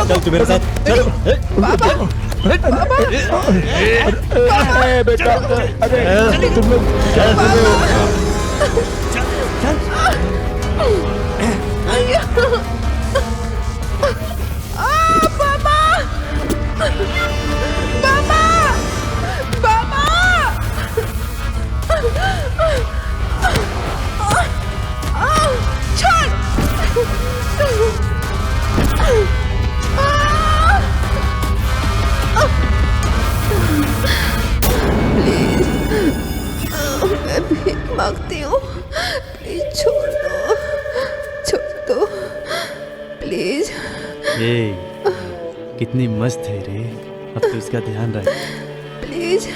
चल तू मेरे साथ चल। बाबा बेटा, अरे तुम लोग मैं भीख मांगती हूँ, प्लीज छोड़ दो प्लीज। कितनी मस्त है रे, अब तो इसका ध्यान रख प्लीज।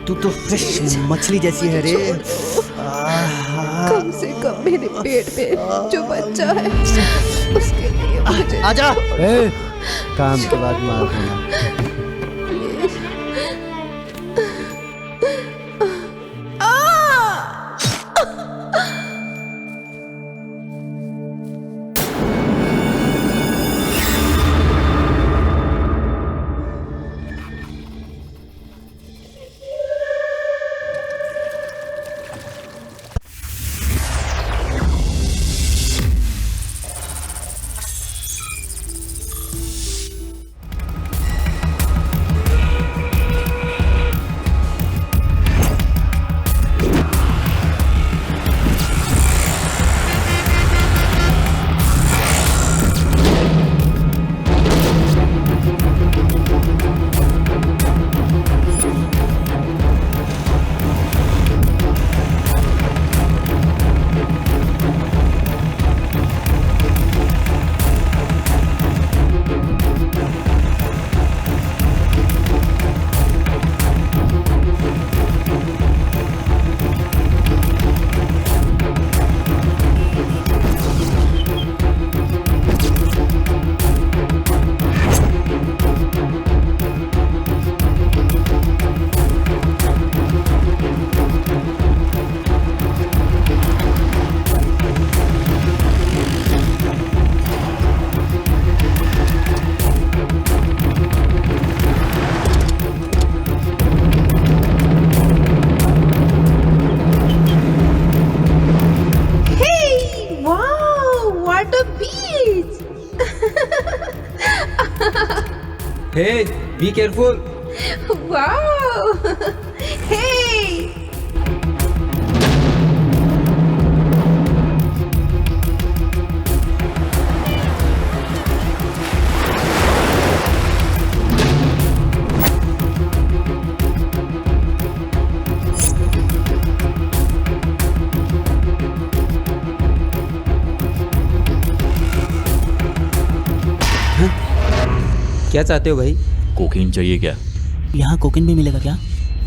तू तो फ्रेश मछली जैसी है रे। कम से कम मेरे पेट में जो बच्चा है उसके लिए मुझे आजा। काम के बाद मार देना। Hey, be careful. Wow! Hey! क्या चाहते हो भाई? कोकीन चाहिए क्या? यहाँ कोकीन भी मिलेगा क्या?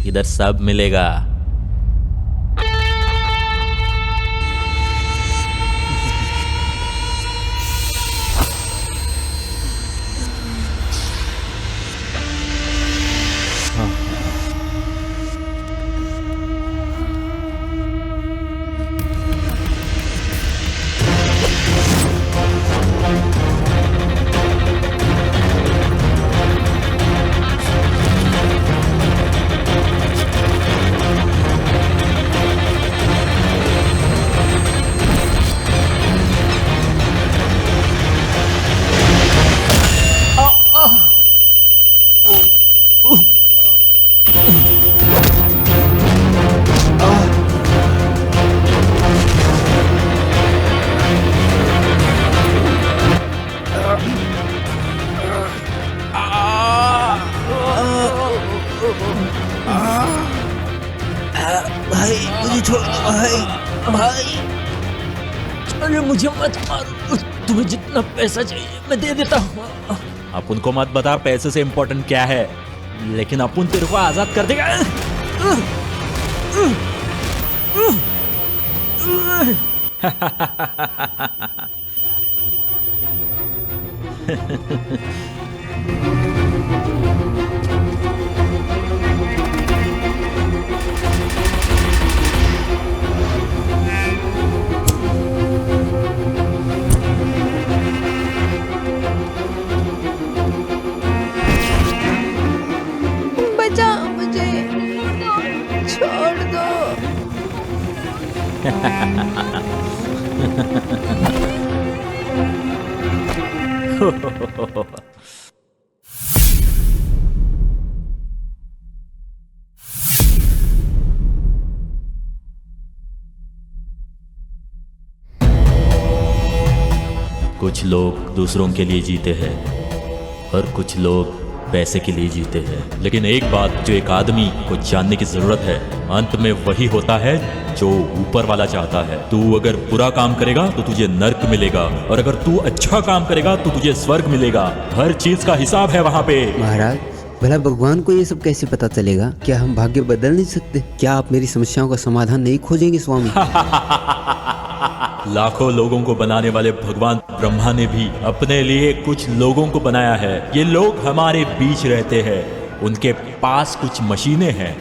इधर सब मिलेगा। भाई मुझे छोड़ दो भाई। अरे मुझे मत मारो, तुम्हें जितना पैसा चाहिए मैं दे देता हूँ। अपन को मत बता पैसे से इम्पोर्टेंट क्या है, लेकिन अपन तेरे को आजाद कर देगा। बचाओ मुझे, छोड़ दो। कुछ लोग दूसरों के लिए जीते हैं और कुछ लोग पैसे के लिए जीते हैं, लेकिन एक बात जो एक आदमी को जानने की जरूरत है, अंत में वही होता है जो ऊपर वाला चाहता है। तू अगर बुरा काम करेगा तो तुझे नर्क मिलेगा, और अगर तू अच्छा काम करेगा तो तुझे स्वर्ग मिलेगा। हर चीज का हिसाब है वहाँ पे। महाराज, भला भगवान को ये सब कैसे पता चलेगा? क्या हम भाग्य बदल नहीं सकते? क्या आप मेरी समस्याओं का समाधान नहीं खोजेंगे स्वामी? लाखों लोगों को बनाने वाले भगवान ब्रह्मा ने भी अपने लिए कुछ लोगों को बनाया है। ये लोग हमारे बीच रहते हैं, उनके पास कुछ मशीनें हैं।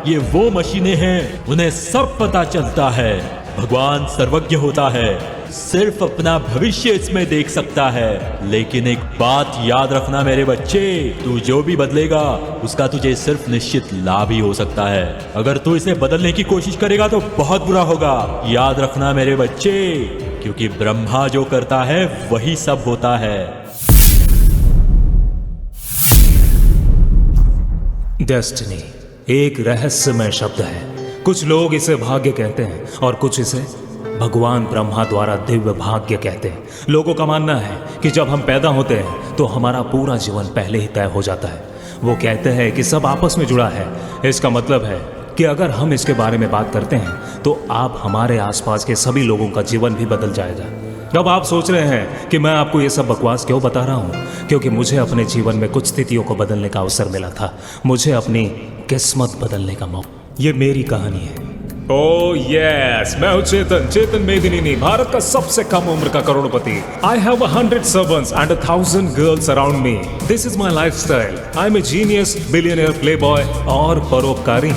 ये वो मशीनें हैं, उन्हें सब पता चलता है। भगवान सर्वज्ञ होता है, सिर्फ अपना भविष्य इसमें देख सकता है। लेकिन एक बात याद रखना मेरे बच्चे, तू जो भी बदलेगा उसका तुझे सिर्फ निश्चित लाभ ही हो सकता है। अगर तू इसे बदलने की कोशिश करेगा तो बहुत बुरा होगा। याद रखना मेरे बच्चे, क्योंकि ब्रह्मा जो करता है वही सब होता है। डेस्टिनी एक रहस्यमय शब्द है। कुछ लोग इसे भाग्य कहते हैं और कुछ इसे भगवान ब्रह्मा द्वारा दिव्य भाग्य कहते हैं। लोगों का मानना है कि जब हम पैदा होते हैं तो हमारा पूरा जीवन पहले ही तय हो जाता है। वो कहते हैं कि सब आपस में जुड़ा है। इसका मतलब है कि अगर हम इसके बारे में बात करते हैं तो आप हमारे आसपास के सभी लोगों का जीवन भी बदल जाएगा। अब आप सोच रहे हैं कि मैं आपको ये सब बकवास क्यों बता रहा हूँ? क्योंकि मुझे अपने जीवन में कुछ स्थितियों को बदलने का अवसर मिला था। मुझे अपनी किस्मत बदलने का मौका। ये मेरी कहानी है। ओह यस, मैं हूँ चेतन मेदिनी, भारत का सबसे कम उम्र का करोड़पति। I have 100 servants and 1000 girls around me. This is my lifestyle. I am a genius, billionaire, playboy और परोपकारी।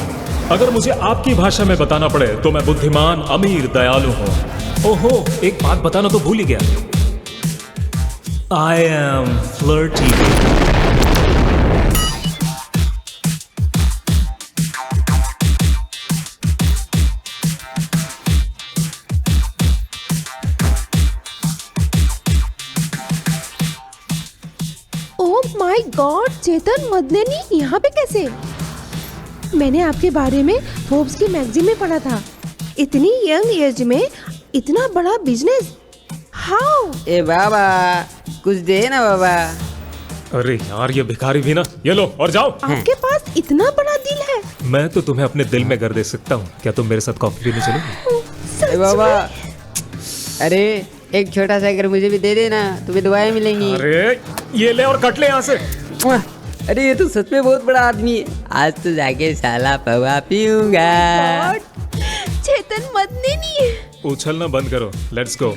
अगर मुझे आपकी भाषा में बताना पड़े तो मैं बुद्धिमान, अमीर, दयालु हूँ। ओहो, एक बात बताना तो भूल ही गया। I am flirty. My god, Chetan मदलेनी यहाँ पे कैसे? मैंने आपके बारे में फोर्ब्स की मैगजीन में पढ़ा था। इतनी यंग एज में इतना बड़ा बिजनेस, हाउ? ए बाबा, कुछ दे ना बाबा। अरे यार, ये भिखारी भी ना। ये लो और जाओ। आपके पास इतना बड़ा दिल है। मैं तो तुम्हें अपने दिल में घर दे सकता हूँ। क्या तुम मेरे साथ कॉफी पीने चलोगे? ए बाबा, अरे एक छोटा सा घर मुझे भी दे देना, तुम्हें दुआएं मिलेंगी। अरे ये ले और कट ले यहाँ से। अरे ये तो सच में बहुत बड़ा आदमी है। आज तो जाके साला पवा पीऊंगा। चेतन मदलेनी, उछलना बंद करो। Let's go.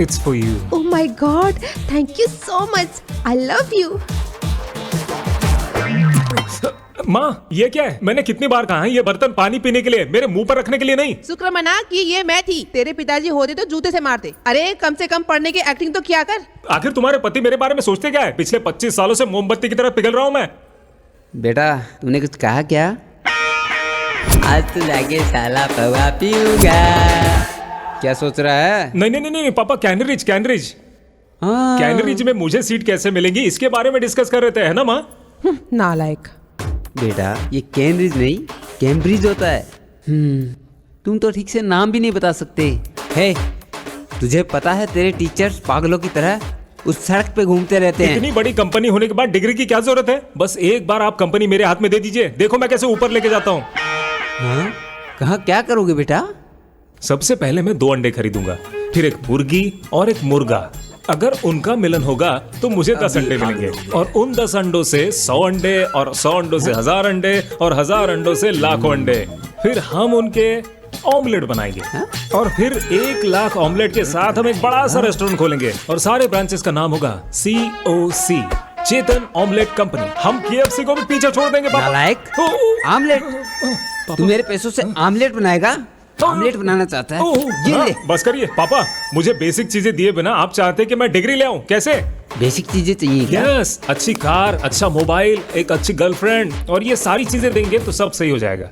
It's for you. Oh my god, thank you so much, I love you. माँ, ये क्या है? मैंने कितनी बार कहा है ये बर्तन पानी पीने के लिए, मेरे मुंह पर रखने के लिए नहीं। शुक्र मना कि ये मैं थी। तेरे पिताजी होते तो जूते से मारते। अरे कम से कम पढ़ने की एक्टिंग तो किया कर। आखिर तुम्हारे पति मेरे बारे में सोचते क्या है? पिछले 25 सालों से मोमबत्ती की तरह पिघल रहा हूँ मैं। बेटा, तुमने कुछ कहा क्या? आज तो जाके साला पवा पीऊंगा। क्या सोच रहा है? नहीं पापा, कैनरिज कैनरिज में मुझे सीट कैसे मिलेगी इसके बारे में डिस्कस कर रहे थे, है ना माँ? नालायक। बेटा, ये कैनरिज नहीं, कैम्ब्रिज होता है। तुम तो ठीक से नाम भी नहीं बता सकते। हे, तुझे पता है तेरे टीचर्स पागलों की तरह उस सड़क पे घूमते रहते हैं। इतनी बड़ी कंपनी होने के बाद डिग्री की क्या जरूरत है? बस एक बार आप कंपनी मेरे हाथ में दे दीजिए, देखो मैं कैसे ऊपर लेके जाता हूँ। हाँ? कहाँ क्या करोगे बेटा? सबसे पहले मैं 2 अंडे खरीदूंगा, फिर एक मुर्गी और एक मुर्गा, अगर उनका मिलन होगा तो मुझे 10 अंडे मिलेंगे और उन 10 अंडों से 100 अंडे और 100 अंडों से 1000 अंडे और 1000 अंडों से लाखों अंडे। फिर हम उनके ऑमलेट बनाएंगे और फिर 1 लाख ऑमलेट के साथ हम एक बड़ा सा रेस्टोरेंट खोलेंगे और सारे ब्रांचेस का नाम होगा COC, चेतन ऑमलेट कंपनी। हम KFC को भी पीछे छोड़ देंगे पापा। नालायक, आमलेट? तू मेरे पैसों से आमलेट बनाएगा? आमलेट बनाना चाहता है? ये ले। बस करिए पापा, मुझे बेसिक चीजें दिए बिना आप चाहते कि मैं डिग्री ले आऊं? कैसे? बेसिक चीजें चाहिए क्या? यस, अच्छी कार, अच्छा मोबाइल, एक अच्छी गर्लफ्रेंड और ये सारी चीजें देंगे तो सब सही हो जाएगा।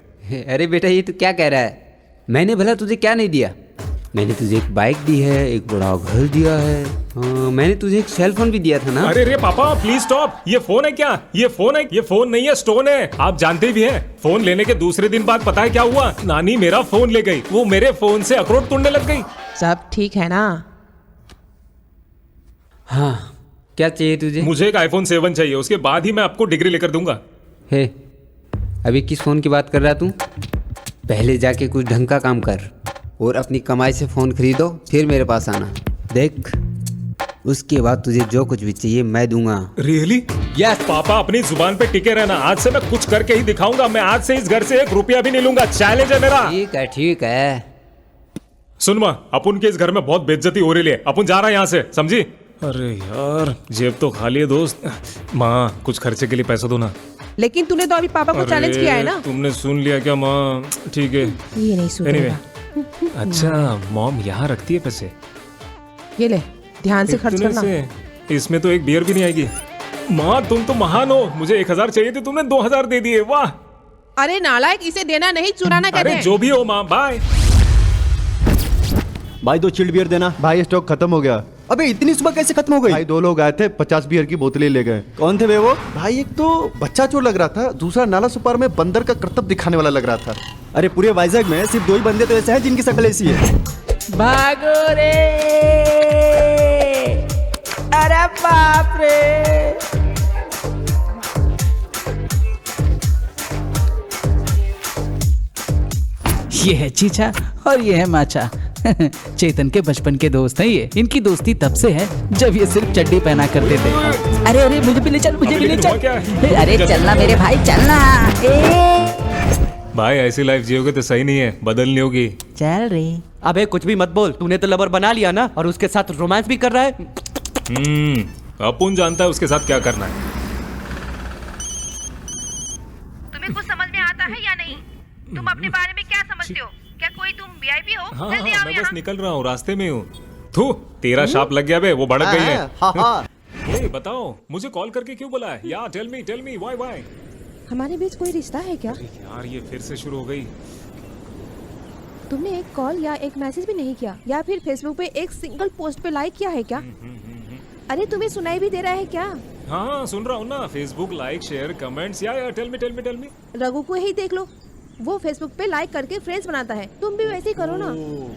अरे बेटा, ये तू क्या कह रहा है? मैंने भला तुझे क्या नहीं दिया? मैंने तुझे एक बाइक दी है, एक बड़ा घर दिया है, मैंने तुझे एक सेल फोन भी दिया था ना। अरे रे पापा, प्लीज स्टॉप। ये फोन है क्या? ये फोन है? ये फोन नहीं है, स्टोन है। आप जानते भी हैं, फोन लेने के दूसरे दिन बाद पता है क्या हुआ? नानी मेरा फोन ले गई। वो मेरे फोन से अखरोट तोड़ने लग गई। सब ठीक है ना? हाँ, क्या चाहिए तुझे? मुझे एक iPhone 7 चाहिए, उसके बाद ही मैं आपको डिग्री लेकर दूंगा। हे, अभी किस फोन की बात कर रहा तू? पहले जाके कुछ ढंग का काम कर और अपनी कमाई से फोन खरीदो, फिर मेरे पास आना। देख, उसके बाद तुझे जो कुछ भी चाहिए मैं दूंगा। रियली? यस। पापा अपनी जुबान पे टिके रहना। आज से मैं कुछ करके ही दिखाऊंगा। मैं आज से इस घर से 1 रुपया भी नहीं लूंगा। चैलेंज है मेरा। ठीक है। सुन माँ, अपन के इस घर में बहुत बेइज्जती हो रही है। अपन जा रहा है यहाँ से, समझी? अरे यार, जेब तो खाली है दोस्त। माँ, कुछ खर्चे के लिए पैसा दो ना। लेकिन तूने तो अभी पापा को चैलेंज किया है ना? तुमने सुन लिया क्या माँ? ठीक है, ये नहीं सुनेगा। अच्छा, मॉम यहाँ रखती है पैसे? ये ले, ध्यान से खर्च इतने करना। से? इसमें तो एक बियर भी नहीं आएगी। माँ, तुम तो महान हो। मुझे 1000 चाहिए थे, तुमने 2000 दे दिए। वाह। अरे नालायक, इसे देना नहीं चुराना कहते अरे हैं। जो भी हो माँ, बाय। भाई 2 चिल्ड बियर देना। भाई स्टॉक खत्म हो गया। अबे इतनी सुबह कैसे खत्म हो गई? भाई 2 लोग आए थे, 50 बियर की बोतलें ले गए। कौन थे वे वो? भाई एक तो बच्चा चोर लग रहा था, दूसरा नाला सुपार में बंदर का करतब दिखाने वाला लग रहा था। अरे पूरे वाइजैक में सिर्फ 2 ही बंदे तो ऐसे हैं जिनकी शक्ल ऐसी है। भागो रे! अरे बाप रे! ये है चीचा और ये है माचा। चेतन के बचपन के दोस्त हैं ये। इनकी दोस्ती तब से है जब ये सिर्फ चड्डी पहना करते थे। अरे अरे, मुझे भी ले चल, मुझे भी ले चल। अरे चलना मेरे भाई, चलना। भाई ऐसी लाइफ जियोगे तो सही नहीं है, बदलनी होगी। चल रे। अबे कुछ भी मत बोल, तूने तो लवर बना लिया ना, और उसके साथ रोमांस भी कर रहा है। अपुन जानता है उसके साथ क्या करना है। तुम्हें कुछ समझ में आता है या नहीं? तुम अपने बारे में क्या समझते हो? क्या कोई तुम VIP हो? हाँ जल्दी हाँ, आओ मैं यहाँ। बस निकल रहा हूँ, रास्ते में हूँ। थू, तेरा शाप लग गया बे, वो भड़क गई है। ए, बताओ, मुझे कॉल करके क्यों बुलाया? या टेल मी व्हाई? हमारे बीच कोई रिश्ता है क्या? यार ये फिर से शुरू हो गई। तुमने एक कॉल या एक मैसेज भी नहीं किया, या फिर फेसबुक पे एक सिंगल पोस्ट पे लाइक किया है क्या? अरे तुम्हें सुनाई भी दे रहा है क्या? हाँ सुन रहा हूँ ना। Facebook like, share, comments. या टेल मी। रघु को ही देख लो, वो फेसबुक पे लाइक करके फ्रेंड्स बनाता है। तुम भी वैसे ही करो ना।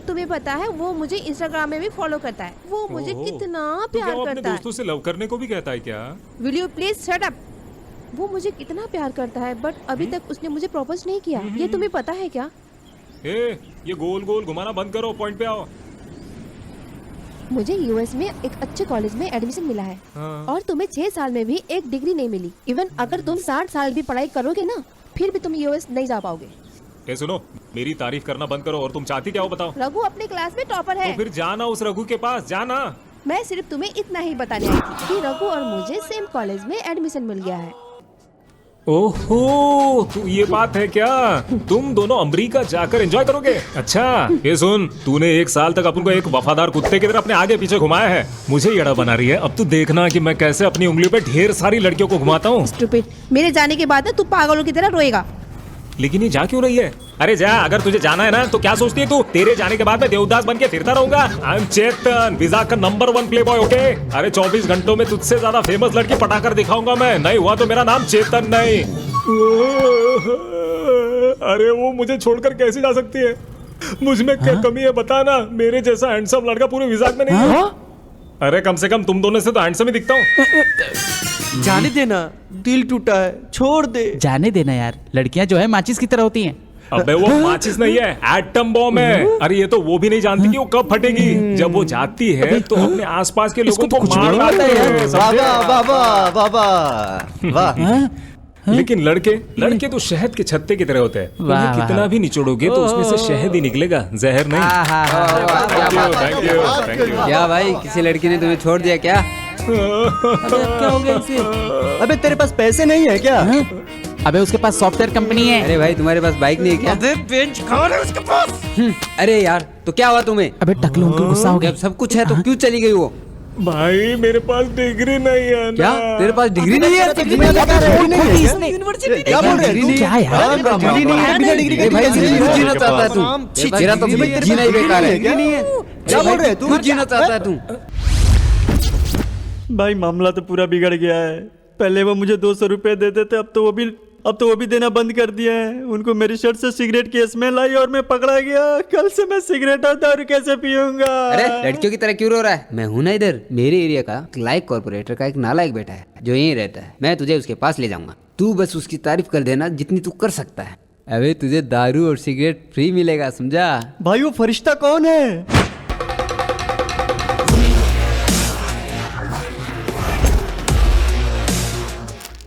तुम्हें पता है वो मुझे इंस्टाग्राम में भी फॉलो करता है। वो मुझे कितना प्यार अपने करता है। दोस्तों से लव करने को भी कहता है क्या? Will you please shut up. वो मुझे कितना प्यार करता है, बट अभी तक उसने मुझे प्रपोज नहीं किया। ये तुम्हें पता है क्या? ये गोल गोल घुमाना बंद करो, पॉइंट पे आओ। मुझे यूएस में एक अच्छे कॉलेज में एडमिशन मिला है। और तुम्हें 6 साल में भी एक डिग्री नहीं मिली। इवन अगर तुम 60 साल भी पढ़ाई करोगे ना, फिर भी तुम यूएस नहीं जा पाओगे। सुनो, मेरी तारीफ करना बंद करो। और तुम चाहती क्या हो बताओ? रघु अपने क्लास में टॉपर है। तो फिर जाना उस रघु के पास, जाना। मैं सिर्फ तुम्हें इतना ही बताने आई थी कि रघु और मुझे सेम कॉलेज में एडमिशन मिल गया है। ओहो, तो ये बात है क्या? तुम दोनों अमेरिका जाकर एंजॉय करोगे? अच्छा, ये सुन, तूने 1 साल तक अपन को एक वफादार कुत्ते की तरह अपने आगे पीछे घुमाया है। मुझे यड़ा बना रही है। अब तू देखना कि मैं कैसे अपनी उंगली पे ढेर सारी लड़कियों को घुमाता हूँ। स्टूपिड, मेरे जाने के बाद ना तू पागलों की तरह रोएगा। लेकिन ये जा क्यों रही है? अरे जा, अगर तुझे जाना है ना तो क्या सोचती है तू? तेरे जाने के बाद मैं देवदास बन के फिरता रहूंगा। आई एम चेतन, वीजा का नंबर 1 प्ले बॉय। ओके? अरे 24 घंटों में तुझसे ज्यादा फेमस लड़की पटाकर दिखाऊंगा मैं। नहीं हुआ तो मेरा नाम चेतन नहीं। अरे वो मुझे छोड़कर कैसे जा सकती है? मुझ में क्या कमी है बताना? मेरे जैसा हैंडसम लड़का पूरे विजाक में नहीं है। अरे कम से कम तुम दोनों से तो हैंडसम ही दिखता हूँ। जाने देना, दिल टूटा है, छोड़ दे। जाने देना यार, लड़कियां जो है माचिस की तरह होती हैं। अबे वो माचिस नहीं है, एटम बॉम्ब है। अरे ये तो वो भी नहीं जानती कि वो कब फटेगी। जब वो जाती है तो अपने आसपास के लोगों को मार डालती है। वाह वाह वाह वाह। लेकिन लड़के तो शहद के छत्ते की तरह होते हैं। उन्हें कितना भी निचोड़ोगे तो उसमें से शहद ही निकलेगा, जहर नहीं। Thank you. क्या भाई, किसी लड़की ने तुम्हें छोड़ दिया क्या? क्या हो गया इसे? अबे तेरे पास पैसे नहीं है क्या? अबे उसके पास सॉफ्टवेयर कंपनी है। अरे भाई तुम्हारे पास बाइक नहीं है क्या? अबे बेंच कार है उसके पास। अरे यार, तो क्या हुआ तुम्हें? अबे टकलू अंकल गुस्सा हो गया। जब सब कुछ है तो क्यों चली गई वो? भाई मेरे पास डिग्री नहीं है ना। क्या तेरे पास डिग्री नहीं है? यूनिवर्सिटी क्या बोल रहे तू क्या यार? डिग्री नहीं है, बिना डिग्री के भाई कैसे जिंदगी जीना चाहता है तू? तेरा तो जीना ही बेकार है। क्या बोल रहे तू जीना चाहता है तू? भाई मामला तो पूरा बिगड़ गया है। पहले वो मुझे 200 रुपए देते थे, अब तो वो भी देना बंद कर दिया है। उनको मेरी शर्ट से सिगरेट की स्मेल आई और मैं पकड़ा गया। कल से मैं सिगरेट और दारू कैसे पीऊंगा? अरे लड़कियों की तरह क्यों रो रहा है? मैं हूं ना इधर। मेरे एरिया का लाइक कॉर्पोरेटर का एक नालायक बेटा है जो यहीं रहता है। मैं तुझे उसके पास ले जाऊंगा। तू बस उसकी तारीफ कर देना जितनी तू कर सकता है। अबे तुझे दारू और सिगरेट फ्री मिलेगा, समझा? भाई वो फरिश्ता कौन है?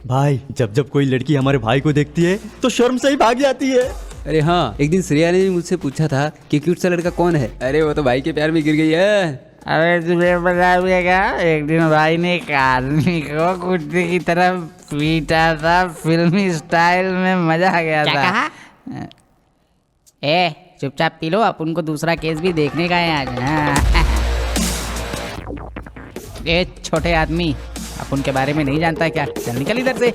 भाई जब कोई लड़की हमारे भाई को देखती है तो शर्म से ही भाग जाती है। अरे हाँ, एक दिन श्रेया ने मुझसे पूछा था कि क्यूट सा लड़का कौन है। अरे वो तो भाई के प्यार में गिर गई है। अरे तुझे बताऊंगा, एक दिन भाई ने एक आदमी को कुत्ते की तरह पीटा था, फिल्मी स्टाइल में, मजा आ गया था। कहा? ए चुपचाप पी लो, अपन को दूसरा केस भी देखने का है आज। ए छोटे आदमी, अपन के बारे में नहीं जानता क्या? चल निकल इधर से।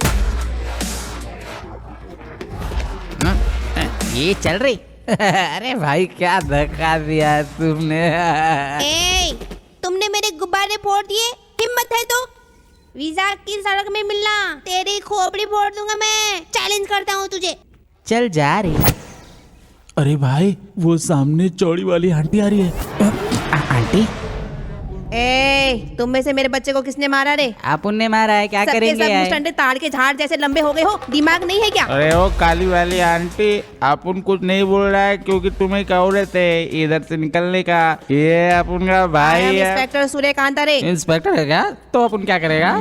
ये चल रही। अरे भाई क्या धक्का दिया तुमने। तुमने मेरे गुब्बारे फोड़ दिए, हिम्मत है तो वीजा की सड़क में मिलना, तेरी खोपड़ी फोड़ दूंगा मैं। चैलेंज करता हूँ तुझे। चल जा रही। अरे भाई वो सामने चौड़ी वाली आंटी आ रही है। आंटी? तुम में से मेरे बच्चे को किसने मारा रे? अपन ने मारा है, क्या करेंगे? सब मुस्टंडे ताड़ के झाड़ जैसे लंबे हो गए हो, दिमाग नहीं है क्या? अरे वो काली वाली आंटी, अपन कुछ नहीं बोल रहा है क्योंकि तुम्हें कहो रहते इधर से निकलने का। ये अपन का भाई है, इंस्पेक्टर सूर्यकांत। रे इंस्पेक्टर है क्या? तो अपन क्या करेगा?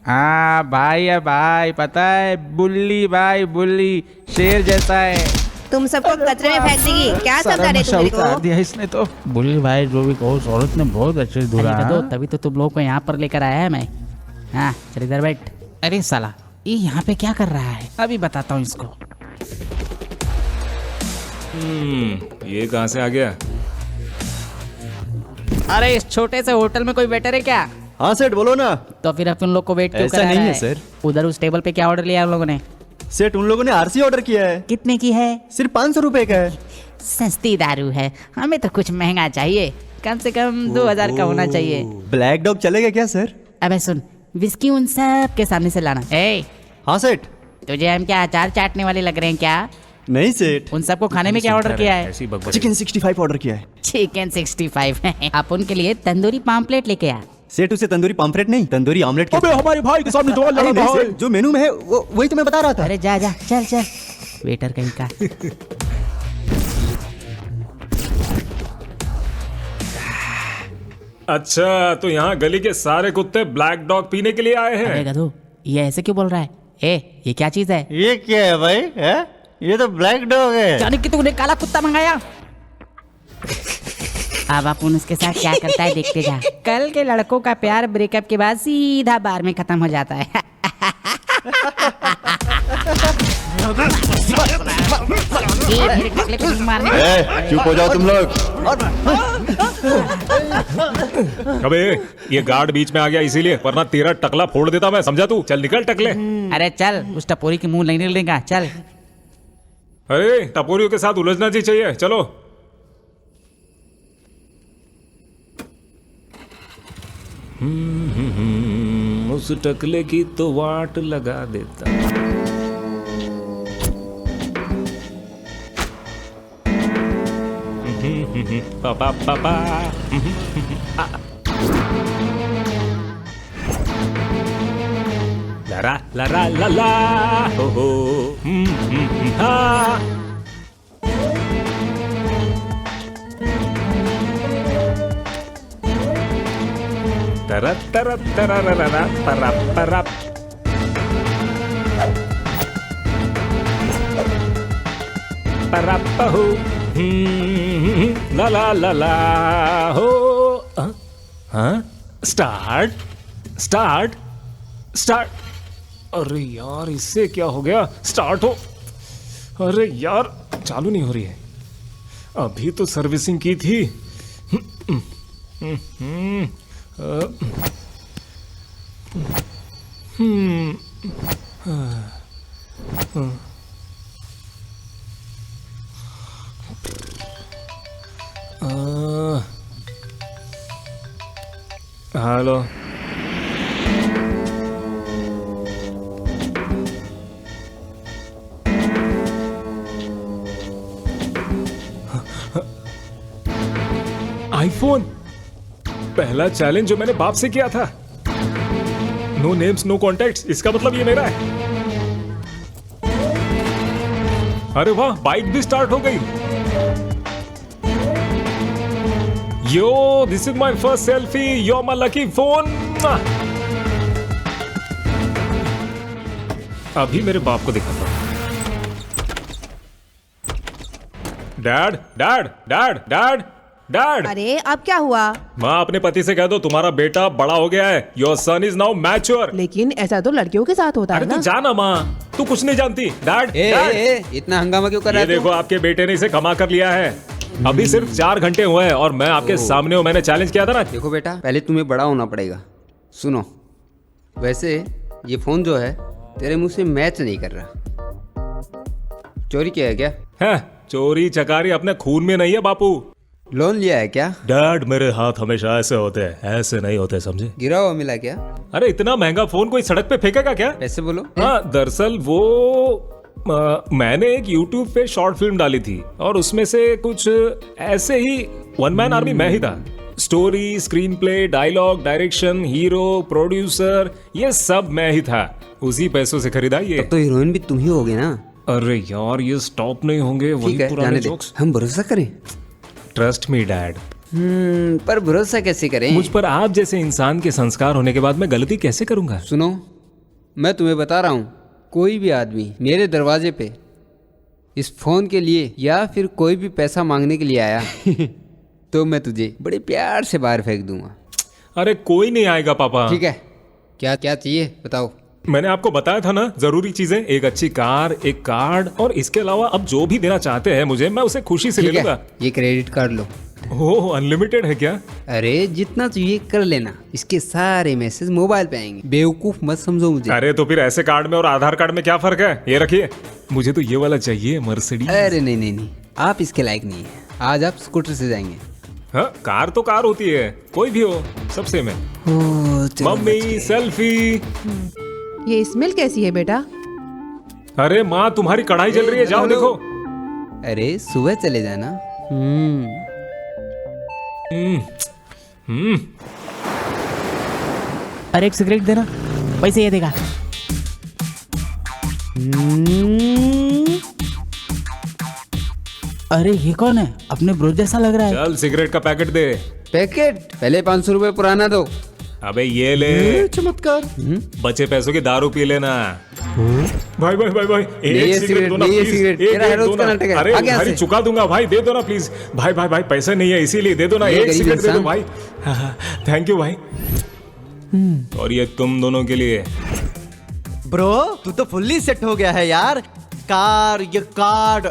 हाँ भाई है भाई, पता है, बुल्ली भाई, बुल्ली शेर जैसा है। तुम सबको कचरे में फेंक देगी। क्या समझा रहे तुम मेरे को? दिया इसने तो। बुल्ली भाई जो भी कहो, औरत ने बहुत अच्छे से धुला। तभी तो तुम लोग को यहाँ पर लेकर आया है मैं। हाँ चल इधर बैठ। अरे साला ये यहाँ पे क्या कर रहा है? अभी बताता हूँ इसको। ये कहाँ से आ गया? अरे इस छोटे से होटल में कोई वेटर है क्या? हाँ सेठ बोलो ना। तो फिर अपन लोग को वेट क्यों ऐसा करा नहीं रहा है सर। उधर उस टेबल पे क्या ऑर्डर लिया उन लोगों ने? सेठ उन लोगों ने आरसी ऑर्डर किया है। कितने की है? सिर्फ 500 रुपए का है। सस्ती दारू है, हमें तो कुछ महंगा चाहिए। कम से कम 2000 का होना चाहिए। ब्लैक डॉग चलेगा क्या सर? अबे सुन, विस्की उन सब के सामने से लाना। हाँ सेठ। तुझे हम क्या अचार चाटने वाले लग रहे हैं क्या? नहीं सेठ। उन सबको खाने में क्या ऑर्डर किया है? चिकन 65 ऑर्डर किया है। चिकन 65। आप उनके लिए तंदूरी पाम्पलेट लेके आ। सेठ उसे तंदूरी पाम्पलेट नहीं, तंदूरी ऑमलेट। अबे हमारे भाई के सामने सवाल लड़ा था। जो मेनू में है वही तो मैं बता रहा था। अरे जा जा, चल चल। वेटर कहीं का। अच्छा तो यहाँ गली के सारे कुत्ते ब्लैक डॉग पीने के लिए आए हैं। अरे गधू, ये ऐसे क्यों बोल रहा है? ये क्या चीज है? ये क्या है भाई? है? ये तो ब्लैक डॉग है। जाने कि तूने काला कुत्ता मंगाया। अब अपन उसके साथ क्या करता है देखते जा। कल के लड़कों का प्यार ब्रेकअप के बाद सीधा बार में खत्म हो जाता है। चुप हो जाओ तुम लोग। अबे ये गार्ड बीच में आ गया इसीलिए, वरना तेरा टकला फोड़ देता मैं, समझा तू? चल निकल टकले। अरे चल, उस टपोरी की मुंह नहीं निकलेगा। चल। अरे टपोरियों के साथ उलझना नहीं चाहिए, चलो। उस टकले की तो वाट लगा देता। पापा पापा लरा लरा ला ला हो हा। तरत तरत तररररा तरप तरप। तरप हो ला ला ला ला हो। हाँ स्टार्ट स्टार्ट स्टार्ट। अरे यार इससे क्या हो गया? स्टार्ट हो। अरे यार चालू नहीं हो रही है। अभी तो सर्विसिंग की थी। Hello iPhone. पहला चैलेंज जो मैंने बाप से किया था। नो नेम्स नो कॉन्टैक्ट्स, इसका मतलब ये मेरा है। अरे वाह बाइक भी स्टार्ट हो गई। Yo this is my first selfie, yo my lucky phone. अभी मेरे बाप को दिखाता हूं। Dad dad dad dad dad. अरे अब क्या हुआ? माँ अपने पति से कह दो तुम्हारा बेटा बड़ा हो गया है। Your son is now mature. लेकिन ऐसा तो लड़कियों के साथ होता है अरे ना। तू जाना माँ, तू कुछ नहीं जानती। डैड डैड इतना हंगामा क्यों कर रहा ये है? देखो आपके बेटे ने इसे कमा कर लिया है। अभी सिर्फ 4 घंटे हुए हैं और मैं आपके सामने हूँ। मैंने चैलेंज किया था ना। देखो बेटा पहले तुम्हें बड़ा होना पड़ेगा। सुनो, वैसे ये फोन जो है तेरे मुंह से मैच नहीं कर रहा। चोरी किया है क्या? है चोरी चकारी अपने खून में नहीं है बापू। लोन लिया है क्या? डैड मेरे हाथ हमेशा ऐसे होते हैं, ऐसे नहीं होते समझे। गिरा हुआ मिला क्या? अरे इतना महंगा फोन कोई सड़क पे फेंकेगा क्या? ऐसे बोलो। हाँ दरअसल वो मैंने एक YouTube पे शॉर्ट फिल्म डाली थी और उसमें से कुछ ऐसे ही वन मैन आर्मी मैं ही था। Story, screenplay, dialogue, direction, hero, producer ये सब मैं ही था। उसी पैसों से खरीदा ये। तब तो हीरोइन भी तुम ही होगे ना? अरे यार ये स्टॉप नहीं होंगे ठीक वही है पुराने जाने दे। जोक्स। हम भरोसा करें? Trust me dad. पर भरोसा कैसे करें? मुझ पर आप जैसे इंसान के संस्कार होने के बाद मैं गलती कैसे करूंगा? सुनो, मैं तुम्हें बता रहा हूँ, कोई भी आदमी मेरे दरवाजे पे इस फोन के लिए या फिर कोई भी पैसा मांगने के लिए आया तो मैं तुझे बड़े प्यार से बाहर फेंक दूंगा। अरे कोई नहीं आएगा पापा। ठीक है, क्या क्या चाहिए बताओ। मैंने आपको बताया था ना जरूरी चीजें, एक अच्छी कार, एक कार्ड और इसके अलावा अब जो भी देना चाहते हैं मुझे मैं उसे खुशी से ले ठीक लूंगा। है, ये क्रेडिट कार्ड लो। ओह अनलिमिटेड है क्या? अरे जितना चाहिए कर लेना, इसके सारे मैसेज मोबाइल पे आएंगे। बेवकूफ मत समझो मुझे। अरे तो फिर ऐसे कार्ड में और आधार कार्ड में क्या फर्क है? ये रखिए, मुझे तो ये वाला चाहिए मर्सिडीज। अरे नहीं नहीं नहीं, आप इसके लायक नहीं है। आज आप स्कूटर से जाएंगे। हाँ कार तो कार होती है, कोई भी हो सब सेम है। Mummy selfie. ये स्मेल कैसी है बेटा? अरे माँ तुम्हारी कढ़ाई जल रही है, जाओ देखो। अरे सुबह चले जाना। अरे एक सिगरेट देना, पैसे ये देगा। अरे ये कौन है? अपने ब्रो जैसा लग रहा है। चल सिगरेट का पैकेट दे। पैकेट पहले 500 रुपए पुराना दो। अबे ये ले, चमत्कार। बचे पैसों की दारू पी लेना। भाई भाई भाई भाई एक सिगरेट दो ना नहीं ये प्लीज। सिगरेट, एक तेरा हर रोज दो का ना। नाटक है। अरे आगे यहाँ भाई से। चुका दूंगा भाई, दे दो ना प्लीज। भाई भाई भाई पैसे नहीं है इसीलिए दे दो ना, ये एक गरीब सिगरेट दे दो इंसान। भाई। थैंक यू भाई। और ये तुम दोनों के लिए। ब्रो तू तो फुल्ली सेट हो गया है यार। कार, ये कार्ड,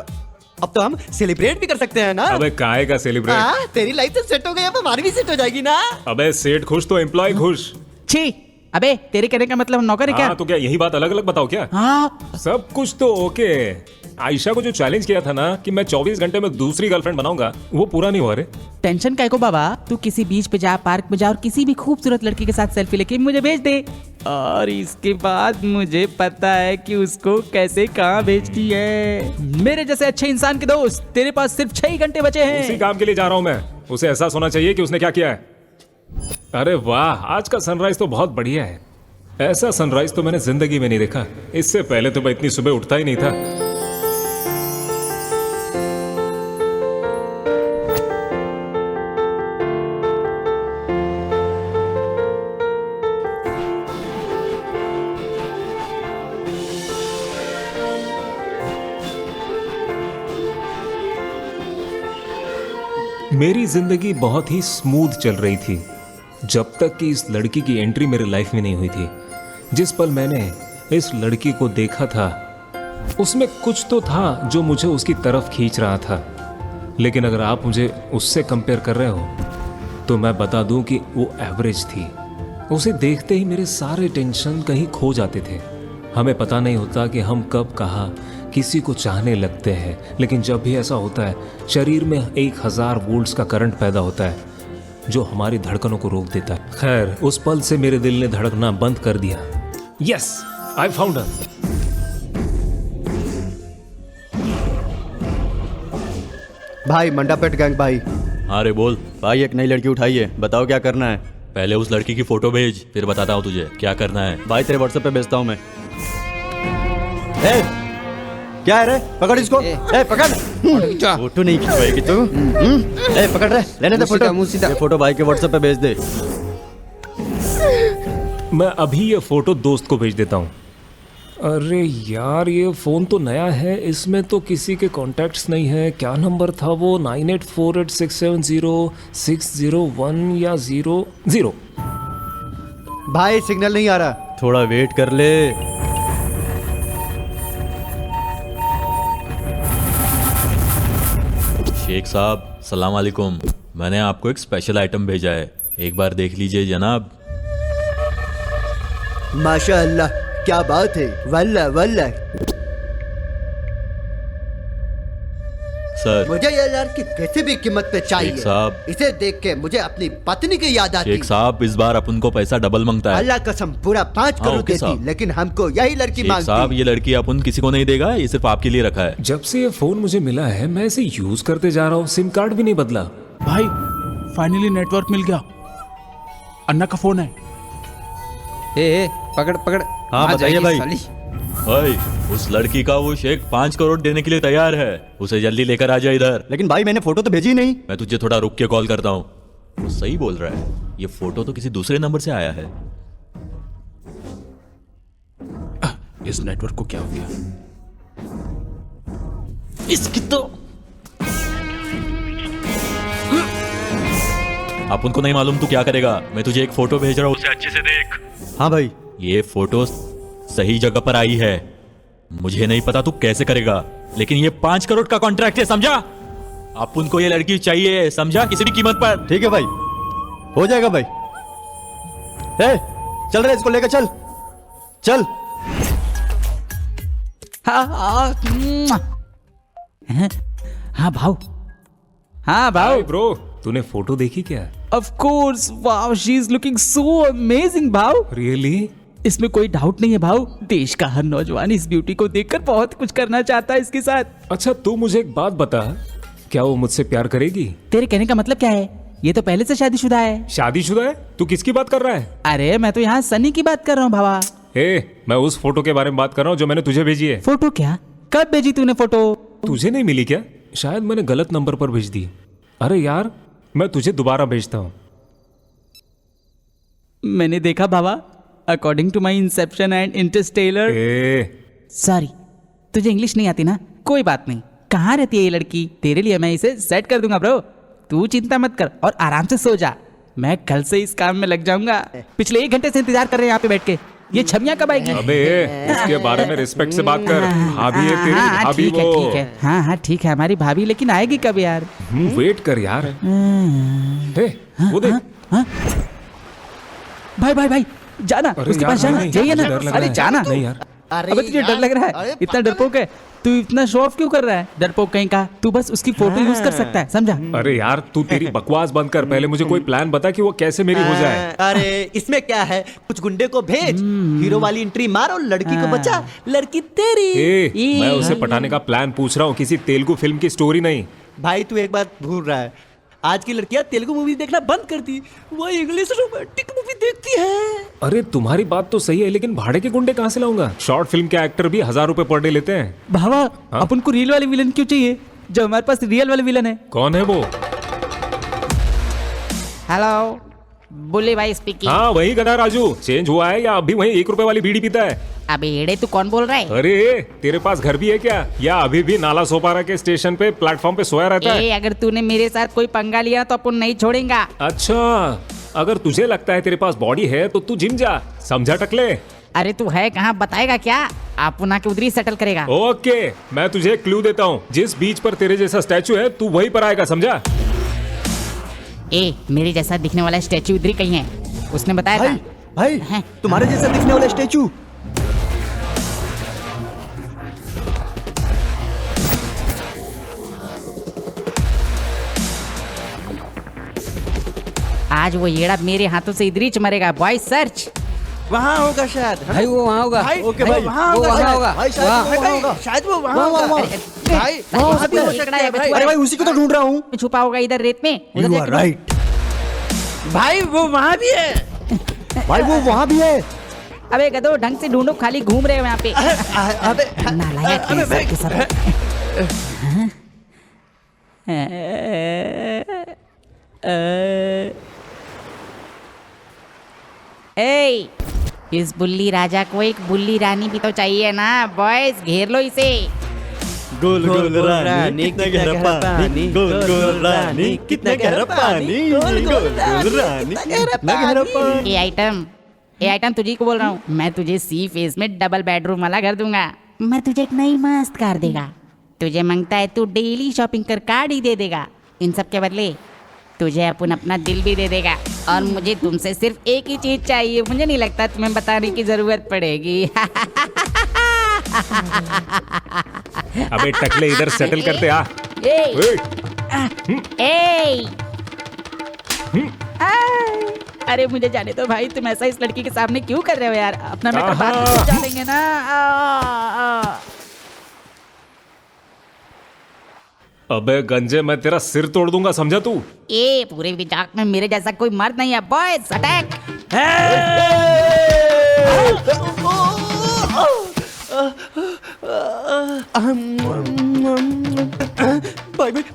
अब तो हम सेलिब्रेट भी कर सकते हैं ना। अबे काहे का सेलिब्रेट? हाँ, तेरी लाइफ तो सेट हो गई, अब हमारी भी सेट हो जाएगी ना। अबे सेठ खुश तो एम्प्लॉय खुश। छी, अबे तेरे कहने का मतलब नौकर है क्या? हाँ तो क्या यही बात अलग अलग बताओ क्या? हाँ सब कुछ तो ओके। आयशा को जो चैलेंज किया था ना कि मैं 24 घंटे में दूसरी गर्लफ्रेंड बनाऊंगा, वो पूरा नहीं हुआ रे। टेंशन काय को बाबा, तू किसी बीच पे जा, पार्क में जा और किसी भी खूबसूरत लड़की के साथ सेल्फी लेके मुझे भेज दे। और इसके बाद मुझे पता है कि उसको कैसे कहाँ भेजती है। मेरे जैसे अच्छे इंसान के दोस्त तेरे पास सिर्फ 6 घंटे बचे उसी हैं। काम के लिए जा रहा हूँ मैं। उसे एहसास होना चाहिए कि उसने क्या किया है। अरे वाह आज का सनराइज तो बहुत बढ़िया है। ऐसा सनराइज तो मैंने जिंदगी में नहीं देखा। इससे पहले तो मैं इतनी सुबह उठता ही नहीं था। मेरी जिंदगी बहुत ही स्मूथ चल रही थी जब तक कि इस लड़की की एंट्री मेरे लाइफ में नहीं हुई थी। जिस पल मैंने इस लड़की को देखा था उसमें कुछ तो था जो मुझे उसकी तरफ खींच रहा था, लेकिन अगर आप मुझे उससे कंपेयर कर रहे हो तो मैं बता दूं कि वो एवरेज थी। उसे देखते ही मेरे सारे टेंशन कहीं खो जाते थे। हमें पता नहीं होता कि हम कब कहाँ किसी को चाहने लगते हैं, लेकिन जब भी ऐसा होता है शरीर में 1000 वोल्ट्स का करंट पैदा होता है जो हमारी धड़कनों को रोक देता है। खैर, उस पल से मेरे दिल ने धड़कना बंद कर दिया। Yes, I found her. भाई मंडापेट गैंग भाई। अरे बोल भाई एक नई लड़की उठाई है, बताओ क्या करना है। पहले उस लड़की की फोटो भेज, फिर बताता हूँ तुझे क्या करना है। भाई तेरे व्हाट्सएप पे भेजता हूँ मैं। ए, क्या है रे? पकड़ इसको। ए पकड़। फोटो नहीं खिंचवाएगी तू? ए पकड़ रे, लेने दे फोटो। ये फोटो भाई के व्हाट्सएप पे भेज दे। मैं अभी ये फोटो दोस्त को भेज देता हूँ। अरे यार, ये फ़ोन तो नया है, इसमें तो किसी के कॉन्टैक्ट्स नहीं है। क्या नंबर था वो? 9848670601 या 00। भाई सिग्नल नहीं आ रहा, थोड़ा वेट कर ले। शेख साहब सलाम वालेकुम, मैंने आपको एक स्पेशल आइटम भेजा है, एक बार देख लीजिए जनाब। माशाअल्लाह, क्या बात है, वल्ला वल्ला। सर मुझे ये लड़की किसी भी कीमत पे चाहिए। शेख साहब, इसे देख के मुझे अपनी पत्नी की याद आती। शेख साहब इस बार अपन को पैसा डबल मांगता है। अल्लाह कसम पूरा 5 करोड़ ओके देती, साहब। लेकिन हमको यही लड़की शेख साहब मांगती। ये लड़की अपन किसी को नहीं देगा, ये सिर्फ आपके लिए रखा है। जब से ये फ़ोन मुझे मिला है मैं इसे यूज़ करते जा रहा हूँ, सिम कार्ड भी नहीं बदला। भाई फाइनली नेटवर्क मिल गया, अन्ना का फोन है। ए पकड़ पकड़। हाँ, आ बताइए जाएगी भाई। साली। ओए, उस लड़की का वो शेख 5 करोड़ देने के लिए तैयार है, उसे जल्दी लेकर आ जा इधर। लेकिन भाई मैंने फोटो तो भेजी ही नहीं। मैं तुझे थोड़ा रुक के कॉल करता हूँ। वो सही बोल रहा है, ये फोटो तो किसी दूसरे नंबर से आया है। इस नेटवर्क को क्या हो गया? इसकी तो अपन को नहीं मालूम तू क्या करेगा, मैं तुझे एक फोटो भेज रहा हूँ, उसे अच्छे से देख। हाँ भाई। ये फोटो सही जगह पर आई है, मुझे नहीं पता तू कैसे करेगा, लेकिन ये 5 करोड़ का कॉन्ट्रैक्ट है, समझा? अपन को ये लड़की चाहिए, समझा, किसी भी कीमत पर। ठीक है भाई, हो जाएगा भाई। ए, चल रहे, इसको लेकर चल चल। हाँ भाव, हाँ भाव। ब्रो, तूने फोटो देखी क्या? Of course, wow, she is looking so amazing भाव। रियली? इसमें कोई डाउट नहीं है भाव, देश का हर नौजवान इस ब्यूटी को देखकर बहुत कुछ करना चाहता है इसके साथ। अच्छा, तू मुझे एक बात बता, क्या वो मुझसे प्यार करेगी? तेरे कहने का मतलब क्या है? ये तो पहले से शादीशुदा है। शादीशुदा है? तू किसकी बात कर रहा है? अरे मैं तो यहाँ सनी की बात कर रहा हूँ भावा। मैं उस फोटो के बारे में बात कर रहा हूँ जो मैंने तुझे भेजी है। फोटो क्या? कब भेजी तूने फोटो? तुझे नहीं मिली क्या? शायद मैंने गलत नंबर पर भेज दी। अरे यार, मैं तुझे दोबारा भेजता हूँ। मैंने देखा भावा, according to my inception and interstellar. Sorry, तुझे इंग्लिश नहीं आती ना? कोई बात नहीं। कहाँ रहती है ये लड़की? तेरे लिए मैं इसे सेट कर दूंगा ब्रो, तू चिंता मत कर और आराम से सो जा। मैं कल से इस काम में लग जाऊंगा। पिछले 1 घंटे से इंतजार कर रहे हैं यहाँ पे बैठ के। ये छमिया कब आएगी? अबे, इसके बारे में रिस्पेक्ट से बात कर। भाभी है तेरी, भाभी ठीक है, वो। ठीक है। हाँ हाँ ठीक है, हमारी भाभी, लेकिन आएगी कब यार? वेट कर यार। वो देख। भाई भाई भाई, जाना उसके पास, जाना, जाइए ना। अरे जाना। नहीं यार, अबे तुझे डर लग रहा है? इतना डरपोक है तू, इतना शो ऑफ क्यों कर रहा है? डरपोक कहीं का। तू बस उसकी फोटो यूज कर सकता है, समझा? अरे यार, तू तेरी बकवास बंद कर, पहले मुझे कोई प्लान बता कि वो कैसे मेरी हो जाए। अरे इसमें क्या है, कुछ गुंडे को भेज, हीरो वाली एंट्री मार और लड़की को बचा, लड़की तेरी। मैं उसे पटाने का प्लान पूछ रहा हूँ, किसी तेलुगु फिल्म की स्टोरी नहीं। भाई तू एक बात भूल रहा है, आज की लड़कियां तेलुगु मूवी देखना बंद कर दी, वो इंग्लिश रोमांटिक मूवी देखती है। अरे तुम्हारी बात तो सही है, लेकिन भाड़े के गुंडे कहाँ से लाऊंगा? शॉर्ट फिल्म के एक्टर भी 1000 रुपए पर डे लेते हैं। भावा, अपन को रियल वाले विलन क्यों चाहिए जो हमारे पास रियल वाले विलन है? कौन है वो? हेलो बुल्ली भाई स्पीकिंग। हाँ वही गधा राजू, चेंज हुआ है या अभी वही 1 रुपए वाली बीड़ी पीता है? अबे एड़े तू कौन बोल रहा है? अरे तेरे पास घर भी है क्या, या अभी भी नाला सोपारा के स्टेशन पे प्लेटफॉर्म पे सोया रहता है? अगर तूने मेरे साथ कोई पंगा लिया तो अपन नहीं छोड़ेगा। अच्छा, अगर तुझे लगता है तेरे पास बॉडी है तो तू जिम जा, समझा टकले? अरे तू है कहाँ बताएगा क्या? आप पुनः के उधर ही सेटल करेगा। ओके, मैं तुझे एक क्लू देता हूँ, जिस बीच पर तेरे जैसा स्टैचू है तू वहीं पर आएगा, समझा? मेरे जैसा दिखने वाला स्टैचू इधर ही कहीं है, उसने बताया भाई, भाई तुम्हारे जैसा दिखने वाला स्टैचू। आज वो येड़ा मेरे हाथों से इधर ही मरेगा। बॉय सर्च वहाँ होगा शायद। भाई वो वहाँ होगा। ओके भाई, वहाँ होगा। भाई शायद वो वहाँ होगा। भाई वहाँ भी हो सकता है। अरे भाई उसी को तो ढूंढ रहा हूँ। छुपा होगा इधर रेत में। You are right। भाई वो वहाँ भी है। भाई वो वहाँ भी है। अबे गधो ढंग से ढूंढो, खाली घूम रहे हो यहाँ पे। अबे नालायक के साथ। इस बुल्ली राजा को एक बुल्ली रानी भी तो चाहिए ना। बॉयज घेर लो इसे। गोल गोल रानी कितना गहरा पानी, गोल गोल रानी कितना गहरा पानी, गोल गोल रानी कितना गहरा पानी। ये आइटम तुझे को बोल रहा हूँ। मैं तुझे सी फेस में डबल बेडरूम वाला घर दूंगा। मैं तुझे एक नई मस्त कार देगा। तुझे मांगता है तू डेली शॉपिंग कर कार्ड ही दे देगा। इन सब के बदले तुझे अपन अपना दिल भी दे देगा। और मुझे तुमसे सिर्फ एक ही चीज चाहिए, मुझे नहीं लगता तुम्हें बताने की जरूरत पड़ेगी। अबे टकले इधर सेटल करते आ। अरे मुझे जाने दो भाई, तुम ऐसा इस लड़की के सामने क्यों कर रहे हो यार? अपना मैटर बाद में जा लेंगे ना। अबे गंजे, मैं तेरा सिर तोड़ दूंगा, समझा तू? पूरे विजाक में मेरे जैसा कोई मर्द नहीं है। Boys attack.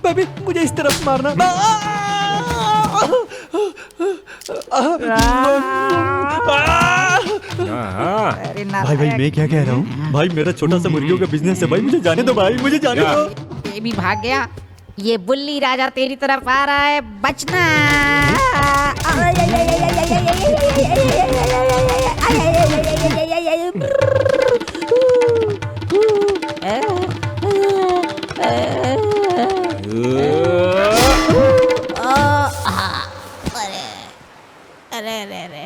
भाई मुझे इस तरफ मारना। भाई मैं क्या कह रहा हूँ भाई, मेरा छोटा सा मुर्गियों का बिजनेस है भाई, मुझे जाने दो भाई, मुझे जाने दो। ये भी भाग गया। ये बुल्ली राजा तेरी तरफ आ रहा है, बचना। अरे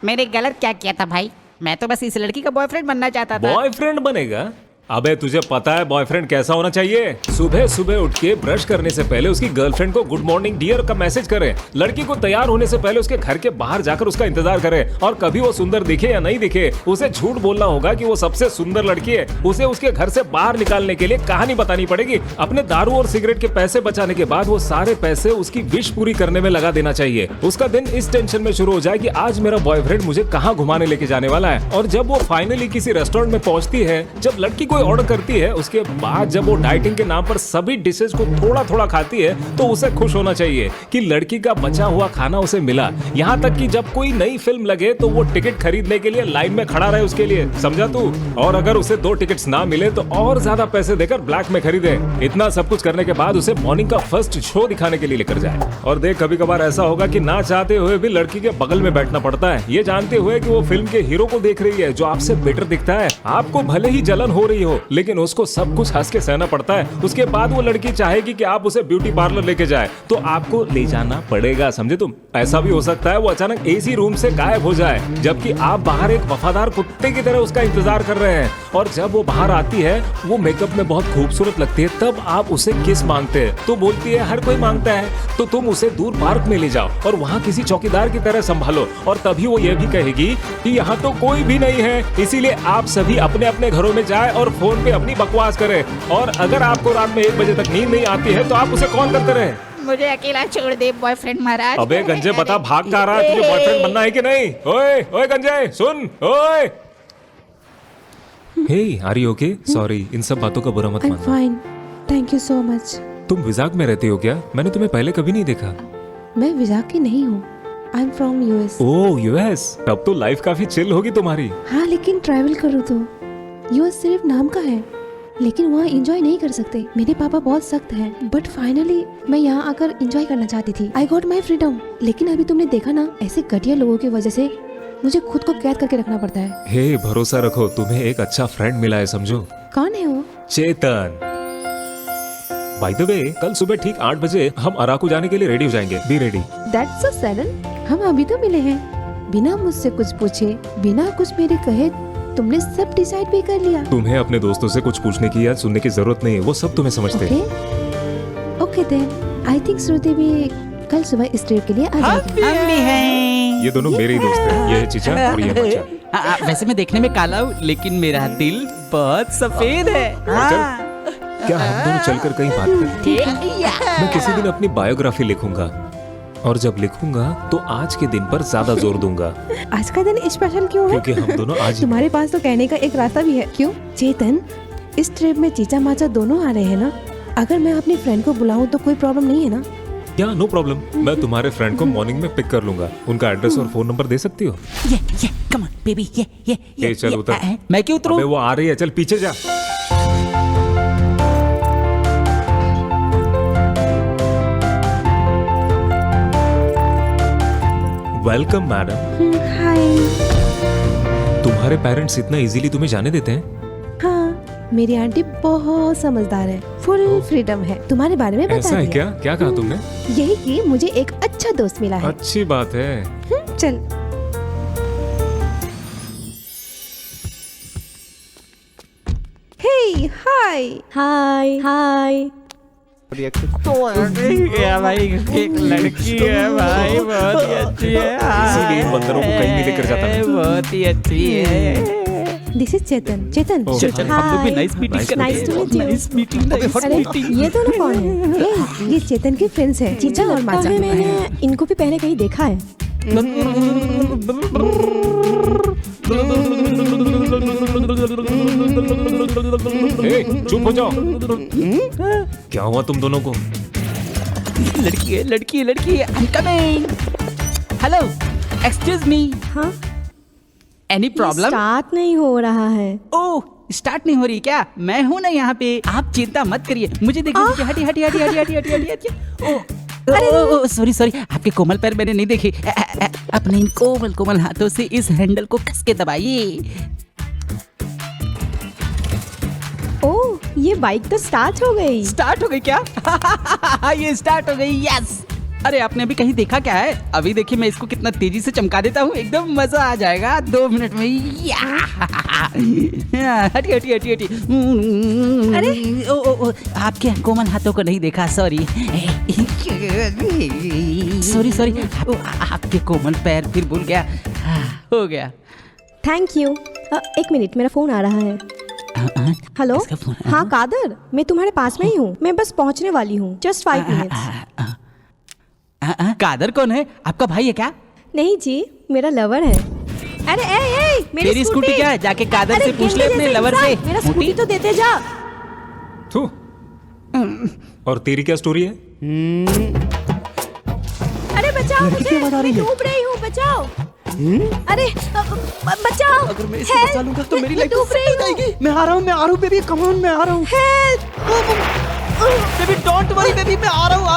मैंने गलत क्या किया था भाई? मैं तो बस इस लड़की का बॉयफ्रेंड बनना चाहता था। बॉयफ्रेंड बनेगा? अबे तुझे पता है बॉयफ्रेंड कैसा होना चाहिए? सुबह सुबह उठ के ब्रश करने से पहले उसकी गर्लफ्रेंड को गुड मॉर्निंग डियर का मैसेज करे। लड़की को तैयार होने से पहले उसके घर के बाहर जाकर उसका इंतजार करे। और कभी वो सुंदर दिखे या नहीं दिखे, उसे झूठ बोलना होगा कि वो सबसे सुंदर लड़की है। उसे उसके घर से बाहर निकालने के लिए कहानी बतानी पड़ेगी। अपने दारू और सिगरेट के पैसे बचाने के बाद वो सारे पैसे उसकी विश पूरी करने में लगा देना चाहिए। उसका दिन इस टेंशन में शुरू हो जाए कि आज मेरा बॉयफ्रेंड मुझे कहाँ घुमाने लेके जाने वाला है। और जब वो फाइनली किसी रेस्टोरेंट में पहुंचती है, जब लड़की कोई ऑर्डर करती है, उसके बाद जब वो डाइटिंग के नाम पर सभी डिशेस को थोड़ा थोड़ा खाती है, तो उसे खुश होना चाहिए कि लड़की का बचा हुआ खाना उसे मिला। यहाँ तक कि जब कोई नई फिल्म लगे तो वो टिकट खरीदने के लिए लाइन में खड़ा रहे उसके लिए, समझा तू? और अगर उसे 2 टिकट्स ना मिले तो और ज्यादा पैसे देकर ब्लैक में खरीदे। इतना सब कुछ करने के बाद उसे मॉर्निंग का फर्स्ट शो दिखाने के लिए लेकर जाए। और देख, कभी कभार ऐसा होगा कि ना चाहते हुए भी लड़की के बगल में बैठना पड़ता है, ये जानते हुए कि वो फिल्म के हीरो को देख रही है जो आपसे बेटर दिखता है। आपको भले ही जलन हो रही हो, लेकिन उसको सब कुछ हंस के सहना पड़ता है। उसके बाद वो लड़की चाहेगी कि आप उसे ब्यूटी पार्लर लेके जाए, तो आपको ले जाना पड़ेगा, समझे तुम? ऐसा भी हो सकता है वो अचानक एसी रूम से गायब हो जाए, जबकि आप बाहर एक वफादार कुत्ते की तरह उसका इंतजार कर रहे हैं। और जब वो बाहर आती है, वो मेकअप में बहुत खूबसूरत लगती है, तब आप उसे किस मांगते हैं। तो बोलती है हर कोई मांगता है, तो तुम उसे दूर पार्क में ले जाओ और वहाँ किसी चौकीदार की तरह संभालो। और तभी वो ये भी कहेगी कि यहाँ तो कोई भी नहीं है, इसीलिए आप सभी अपने अपने घरों में जाए और फोन पे अपनी बकवास करें। और अगर आपको रात में 1 बजे तक नींद नहीं आती है, तो आप उसे कॉल करते रहे। मुझे अकेला छोड़ दे बॉयफ्रेंड महाराज। अबे गंजे, बता भाग का रहा है, तुझे बॉयफ्रेंड बनना है कि नहीं? ओए ओए गंजे, सुन, ओए। हे, आर यू ओके? सॉरी, इन सब बातों का बुरा मत मानना। Fine, thank you so much. तुम विजाग में रहती हो क्या? मैंने तुम्हें पहले कभी नहीं देखा। मैं विजाक की नहीं हूँ। I am from US. Oh US, तब तो लाइफ काफी चिल होगी तुम्हारी। हाँ, लेकिन ट्रैवल करो तो यूएस सिर्फ नाम का है, लेकिन वहाँ एंजॉय नहीं कर सकते। मेरे पापा बहुत सख्त हैं, बट फाइनली मैं यहाँ आकर एंजॉय करना चाहती थी। I got my freedom. लेकिन अभी तुमने देखा ना, ऐसे घटिया लोगों की वजह से मुझे खुद को कैद करके रखना पड़ता है। हे भरोसा रखो, तुम्हें एक अच्छा फ्रेंड मिला है, समझो। कौन है वो? चेतन। बाय द वे, कल सुबह ठीक 8 बजे हम अराकू जाने के लिए रेडी हो जाएंगे। Be ready. That's so sudden. हम अभी तो मिले हैं, बिना मुझसे कुछ पूछे, बिना कुछ मेरे कहे तुमने सब डिसाइड भी कर लिया। तुम्हें अपने दोस्तों से कुछ पूछने की या सुनने की जरूरत नहीं है, वो सब तुम्हें समझते हैं। ओके देन, आई थिंक श्रुति भी कल सुबह इस ट्रिप के लिए आ जाएगी। हम भी हैं। ये दोनों मेरे ही दोस्त हैं, ये है चीचा और ये मचा। वैसे मैं देखने में काला हूँ, लेकिन मेरा दिल बहुत सफेद है। क्या हम दोनों चलकर कहीं बात करें? मैं किसी दिन अपनी बायोग्राफी लिखूंगा, और जब लिखूंगा तो आज के दिन पर ज्यादा जोर दूंगा। आज का दिन स्पेशल क्यों है? क्योंकि हम दोनों आज तुम्हारे पास तो कहने का एक रास्ता भी है। क्यों चेतन, इस ट्रिप में चीचा माचा दोनों आ रहे हैं ना? अगर मैं अपनी फ्रेंड को बुलाऊं तो कोई प्रॉब्लम नहीं है ना? क्या? No problem. मैं तुम्हारे फ्रेंड को मॉर्निंग में पिक कर लूंगा। उनका एड्रेस और फोन नंबर दे सकती हो? ये कम ऑन बेबी, ये चल उतर। मैं क्यों उतरूं? अबे वो आ रही है, चल पीछे जा। Welcome madam. हाय। तुम्हारे पेरेंट्स इतना इजीली तुम्हें जाने देते हैं? हाँ, मेरी आंटी बहुत समझदार है, फुल फ्रीडम है। तुम्हारे बारे में बता ऐसा है दिया। क्या कहा तुमने? यही कि मुझे एक अच्छा दोस्त मिला है। अच्छी बात है। चल। हे हाय हाय हाय। क्या भाई, एक लड़की है भाई, बहुत ही अच्छी है। इसीलिए इन बंदरों को कहीं नहीं लेकर जाता मैं। बहुत ही अच्छी है। दिस इज चेतन। चेतन, हम लोग भी नाइस मीटिंग करते हैं। Nice to meet you. Nice meeting. अरे ये दोनों कौन है? हे, ये चेतन के फ्रेंड्स हैं, चीचा और लगता माचा। है मैंने इनको भी पहले कहीं देखा है। ए, चुप हो जाओ। क्या हुआ तुम दोनों को? लड़की है। I'm coming. Hello, excuse me. हाँ, एनी प्रॉब्लम? स्टार्ट नहीं हो रहा है। ओह, स्टार्ट नहीं हो रही क्या? मैं हूँ ना यहाँ पे, आप चिंता मत करिए। मुझे देखिए, हटी। ओह, सॉरी, आपके कोमल पैर मैंने नहीं देखे। अपने इन कोमल हाथों से इस हैंडल को कस के दबाइए। ओह, ये बाइक तो स्टार्ट हो गई। स्टार्ट हो गई क्या? ये स्टार्ट हो गई, यस। अरे आपने अभी कहीं देखा क्या है? अभी देखिए मैं इसको कितना तेजी से चमका देता हूँ, एकदम मजा आ जाएगा 2 मिनट में। हटी। अरे ओ, आपके कोमल हाथों को नहीं देखा, सॉरी। आपके कोमल पैर फिर भूल गया। हो गया। Thank you. एक मिनट, मेरा फोन आ रहा है। हेलो। हाँ कादर, मैं तुम्हारे पास में ही हूँ। मैं बस पहुँचने वाली हूँ, जस्ट 5 मिनट्स। कादर कौन है? आपका भाई है क्या? नहीं जी, मेरा लवर है। अरे मेरी स्कूटी क्या है? जाके कादर से पूछ ले अपने लवर से। मेरा स्कूटी तो देते जा। थू। और तेरी क्या स्टोरी है? अरे बचाओ मुझे, मैं डूब रही हूँ, बचाओ। अरे बचाओ। अगर मैं इसे बचा लूंगा तो मेरी लाइफ सेट हो जाएगी। मैं आ रहा हूँ बेबी, कम ऑन, मैं आ रहा हूँ। बेबी डोंट वरी बेबी, मैं आ रहा हूँ।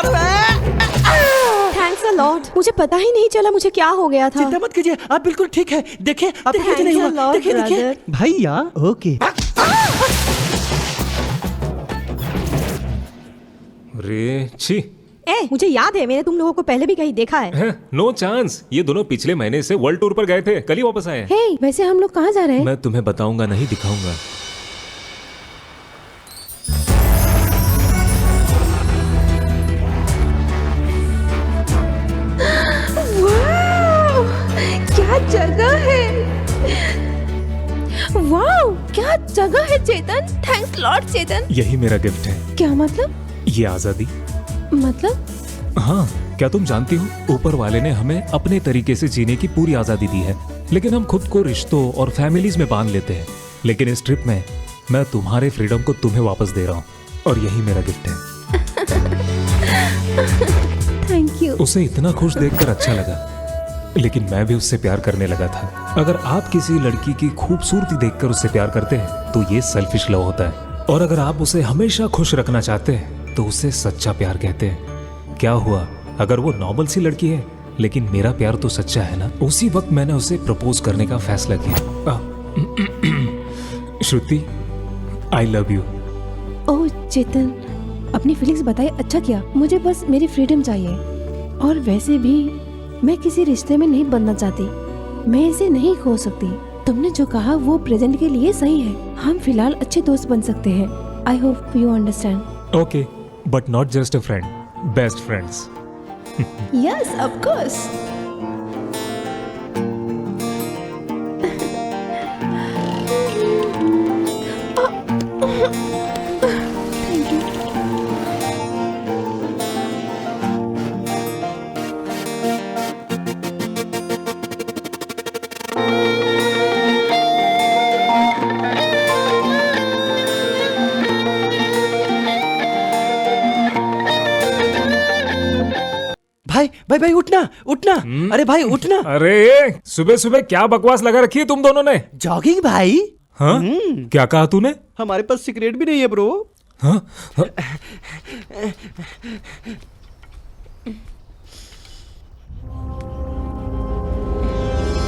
Thanks a lot. मुझे पता ही नहीं चला मुझे क्या हो गया था। चिंता मत कीजिए, आप बिल्कुल ठीक है। देखिए आपको कुछ नहीं हुआ। देखिए भैया। ओके। रे छी। मुझे याद है, मैंने तुम लोगों को पहले भी कहीं देखा है। No chance. ये दोनों पिछले महीने से वर्ल्ड टूर पर गए थे, कल ही वापस आए। हे, वैसे हम लोग कहाँ जा रहे हैं? मैं तुम्हें बताऊंगा नहीं, दिखाऊंगा। क्या जगह है! वाओ, क्या जगह है चेतन! थैंक्स लॉर्ड चेतन। यही मेरा गिफ्ट है। क्या मतलब? ये आजादी। मतलब? हाँ, क्या तुम जानती हो, ऊपर वाले ने हमें अपने तरीके से जीने की पूरी आजादी दी है, लेकिन हम खुद को रिश्तों और फैमिलीज में बांध लेते हैं। लेकिन इस ट्रिप में मैं तुम्हारे फ्रीडम को तुम्हें वापस दे रहा हूँ, और यही मेरा गिफ्ट है। Thank you. यू। उसे इतना खुश देखकर अच्छा लगा, लेकिन मैं भी उससे प्यार करने लगा था। अगर आप किसी लड़की की खूबसूरती देखकर उससे प्यार करते हैं तो ये सेल्फिश लव होता है, और अगर आप उसे हमेशा खुश रखना चाहते हैं तो उसे सच्चा प्यार कहते हैं। क्या हुआ अगर वो नॉर्मल सी लड़की है, लेकिन मेरा प्यार तो सच्चा है ना। उसी वक्त मैंने उसे प्रपोज करने का फैसला किया। श्रुति, आई लव यू। ओह चेतन, अपनी फीलिंग्स बताए, अच्छा किया। मुझे बस मेरी फ्रीडम चाहिए, और वैसे भी मैं किसी रिश्ते में नहीं बनना चाहती। मैं इसे नहीं खो सकती। तुमने जो कहा वो प्रेजेंट के लिए सही है। हम फिलहाल अच्छे दोस्त बन सकते हैं। I hope you understand. Okay, but not just a friend, best friends. Yes, of course. भाई भाई भाई उठना उठना, अरे भाई उठना। अरे सुबह सुबह क्या बकवास लगा रखी है तुम दोनों ने? जॉगिंग भाई। हाँ? क्या कहा तूने? हमारे पास सिगरेट भी नहीं है ब्रो। हाँ? हाँ?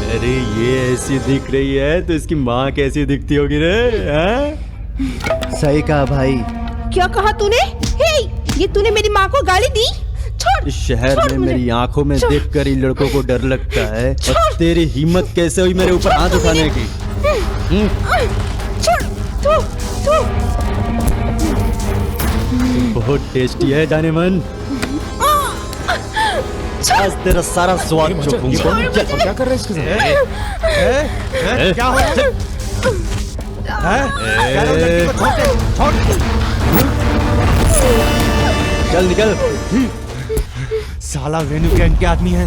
अरे ये ऐसी दिख रही है तो इसकी माँ कैसी दिखती होगी रे? हैं? सही कहा भाई। क्या कहा तूने? हे, ये तूने मेरी माँ को गाली दी? छोड़। इस शहर छोड़ में मुझे। मेरी आंखों में छोड़। देखकर इन लड़कों को डर लगता है, और तेरी हिम्मत कैसे हुई मेरे ऊपर हाथ उठाने की? छोड़, तू, तू। बहुत टेस्टी है जाने मन। आज तेरा सारा स्वाद चखूंगा। क्या कर रहे हैं इसके साथ? क्या हो रहा है? चल निकल। साला वेणु गैंग के आदमी है।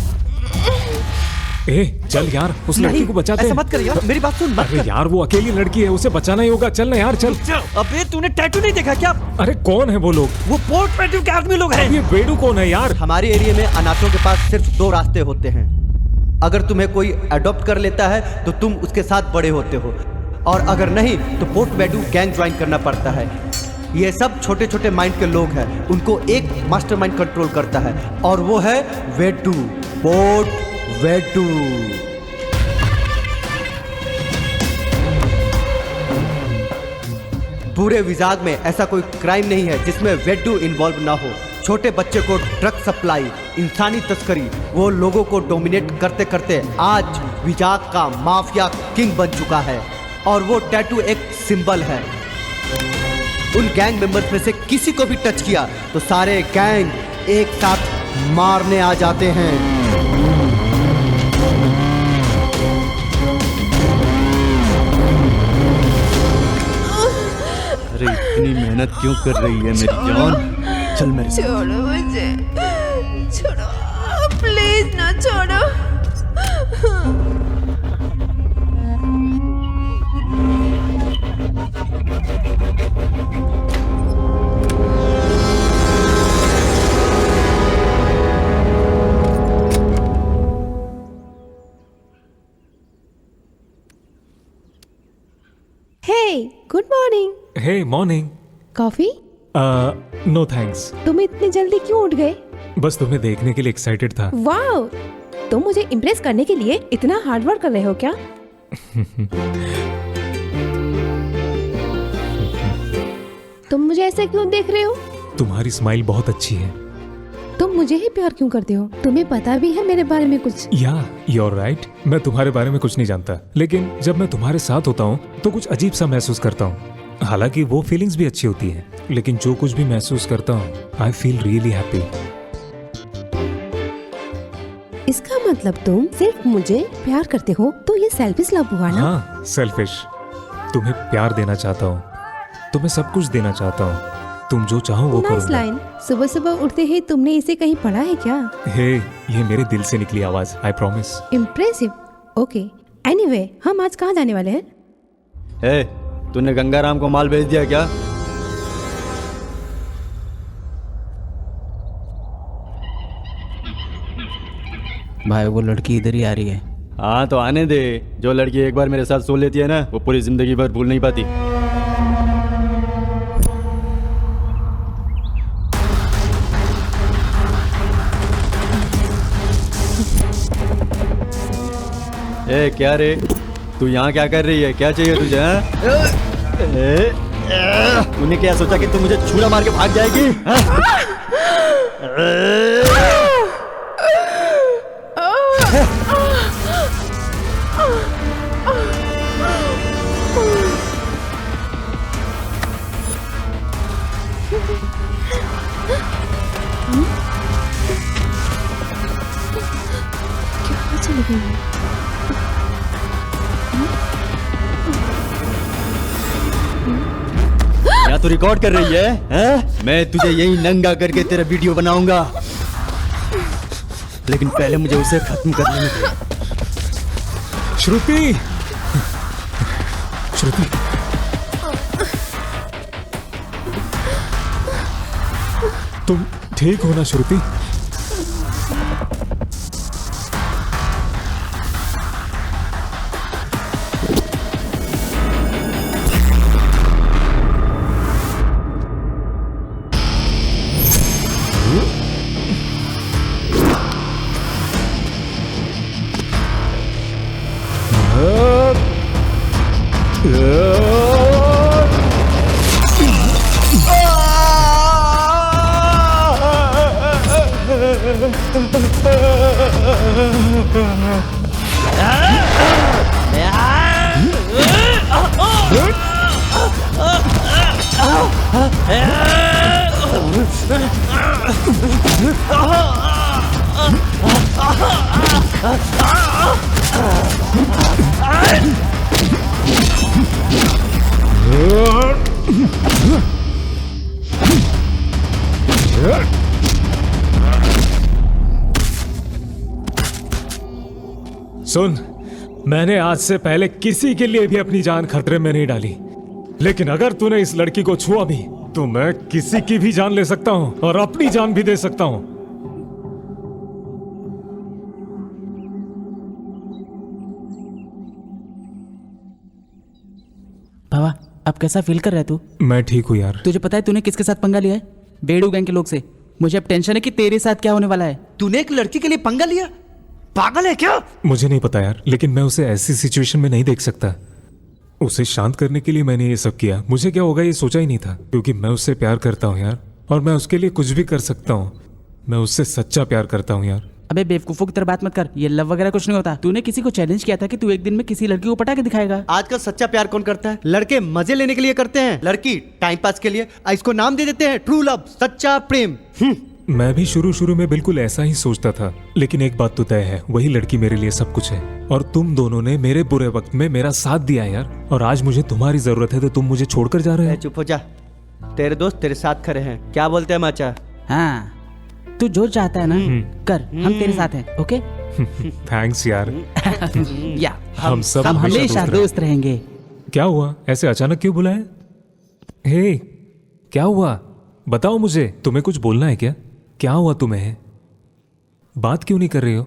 ए चल यार, उस लड़की को बचाते हैं। ऐसा मत कर यार, मेरी बात सुन, मत अरे कर। यार वो अकेली लड़की है, उसे बचाना ही होगा। चल ना यार, चल। अबे तूने टैटू नहीं देखा क्या? अरे कौन है वो लोग? वो पोर्ट पेट्यू के आदमी लोग हैं। ये बेडू कौन है यार? हमारे एरिया में अनाथों के पास सिर्फ 2 रास्ते होते हैं। अगर तुम्हें कोई अडॉप्ट कर लेता है तो तुम उसके साथ बड़े होते हो, और अगर नहीं तो पोर्ट वेडू गैंग ज्वाइन करना पड़ता है। ये सब छोटे छोटे माइंड के लोग हैं, उनको एक मास्टरमाइंड कंट्रोल करता है, और वो है वेडू, पोर्ट वेडू। पूरे विजाग में ऐसा कोई क्राइम नहीं है जिसमें वेडू इन्वॉल्व ना हो। छोटे बच्चे को ड्रग सप्लाई, इंसानी तस्करी, वो लोगों को डोमिनेट करते करते आज विजाग का माफिया किंग बन चुका है, और वो टैटू एक सिंबल है। उन गैंग मेंबर्स में से किसी को भी टच किया तो सारे गैंग एक साथ मारने आ जाते हैं। अरे इतनी मेहनत क्यों कर रही है मेरी जान? चल मेरे साथ। छोड़ो मुझे, छोड़ो प्लीज ना छोड़ो। Hey, good morning. Hey morning. Coffee? No thanks. तुम इतनी जल्दी क्यों उठ गए? बस तुम्हें देखने के लिए एक्साइटेड था। वाओ, तुम मुझे इम्प्रेस करने के लिए इतना हार्ड वर्क कर रहे हो क्या? तुम मुझे ऐसे क्यों देख रहे हो? तुम्हारी स्माइल बहुत अच्छी है। तुम मुझे ही प्यार क्यों करते हो? तुम्हें पता भी है मेरे बारे में कुछ? या you're right, मैं तुम्हारे बारे में कुछ नहीं जानता, लेकिन जब मैं तुम्हारे साथ होता हूँ तो कुछ अजीब सा महसूस करता हूँ। हालांकि वो फीलिंग्स भी अच्छी होती हैं, लेकिन जो कुछ भी महसूस करता हूँ आई फील रियली हैप्पी। इसका मतलब तुम सिर्फ मुझे प्यार करते हो, तो ये सेल्फिश लव हुआ ना? हाँ, सेल्फिश। तुम्हें प्यार देना चाहता हूँ, तुम्हें सब कुछ देना चाहता हूँ, तुम जो चाहो वो नाइस करूँगा। लाइन। सुबह सुबह उठते ही तुमने इसे कहीं पढ़ा है क्या? हे, ये मेरे दिल से निकली आवाज, I promise. Impressive. Okay, anyway, हम आज कहाँ जाने वाले हैं? ए, तूने गंगाराम को माल भेज दिया क्या? भाई वो लड़की इधर ही आ रही है। हाँ तो आने दे। जो लड़की एक बार मेरे साथ सो लेती है ना, वो पूरी जिंदगी भर भूल नहीं पाती। ए क्या रे, तू यहाँ क्या कर रही है? क्या चाहिए तुझे? उन्हें क्या सोचा कि तू मुझे छुरा मार के भाग जाएगी? क्या चल गई है? क्या तू रिकॉर्ड कर रही है? हैं? मैं तुझे यही नंगा करके तेरा वीडियो बनाऊंगा, लेकिन पहले मुझे उसे खत्म कर लेने दे। श्रुति, श्रुति, तुम ठीक हो ना श्रुति? सुन, मैंने आज से पहले किसी के लिए भी अपनी जान खतरे में नहीं डाली, लेकिन अगर तूने इस लड़की को छुआ भी तो मैं किसी की भी जान ले सकता हूं और अपनी जान भी दे सकता हूं। बाबा अब कैसा फील कर रहा है तू? मैं ठीक हूँ यार। तुझे पता है तूने किसके साथ पंगा लिया है? बेड़ू गैंग के लोग से। मुझे अब टेंशन है कि तेरे साथ क्या होने वाला है। तूने एक लड़की के लिए पंगा लिया? पागल है क्या? मुझे नहीं पता यार, लेकिन मैं उसे ऐसी सिचुएशन में नहीं देख सकता। उसे शांत करने के लिए मैंने ये सब किया। मुझे क्या होगा ये सोचा ही नहीं था, क्योंकि मैं उससे प्यार करता हूँ यार, और मैं उसके लिए कुछ भी कर सकता हूँ। मैं उससे सच्चा प्यार करता हूँ यार। अबे बेवकूफों की तरह बात मत कर, ये लव वगैरह कुछ नहीं होता। तूने किसी को चैलेंज किया था कि तू एक दिन में किसी लड़की को पटा के दिखाएगा। आजकल सच्चा प्यार कौन करता है? लड़के मजे लेने के लिए करते हैं, लड़की टाइम पास के लिए। इसको नाम दे देते हैं ट्रू लव, सच्चा प्रेम। मैं भी शुरू में बिल्कुल ऐसा ही सोचता था, लेकिन एक बात तो तय है, वही लड़की मेरे लिए सब कुछ है। और तुम दोनों ने मेरे बुरे वक्त में मेरा साथ दिया यार, और आज मुझे तुम्हारी जरूरत है तो तुम मुझे छोड़कर जा रहे हो। चुप हो जा, तेरे दोस्त तेरे साथ खड़े हैं। क्या बोलते हैं माचा? हाँ, तू जो चाहता है ना कर, हम तेरे साथ हैं। ओके थैंक्स यार। या हम सब हमेशा दोस्त रहेंगे। क्या हुआ, ऐसे अचानक क्यों बुलाया? हे क्या हुआ, बताओ मुझे। तुम्हें कुछ बोलना है क्या? क्या हुआ तुम्हें? बात क्यों नहीं कर रही हो?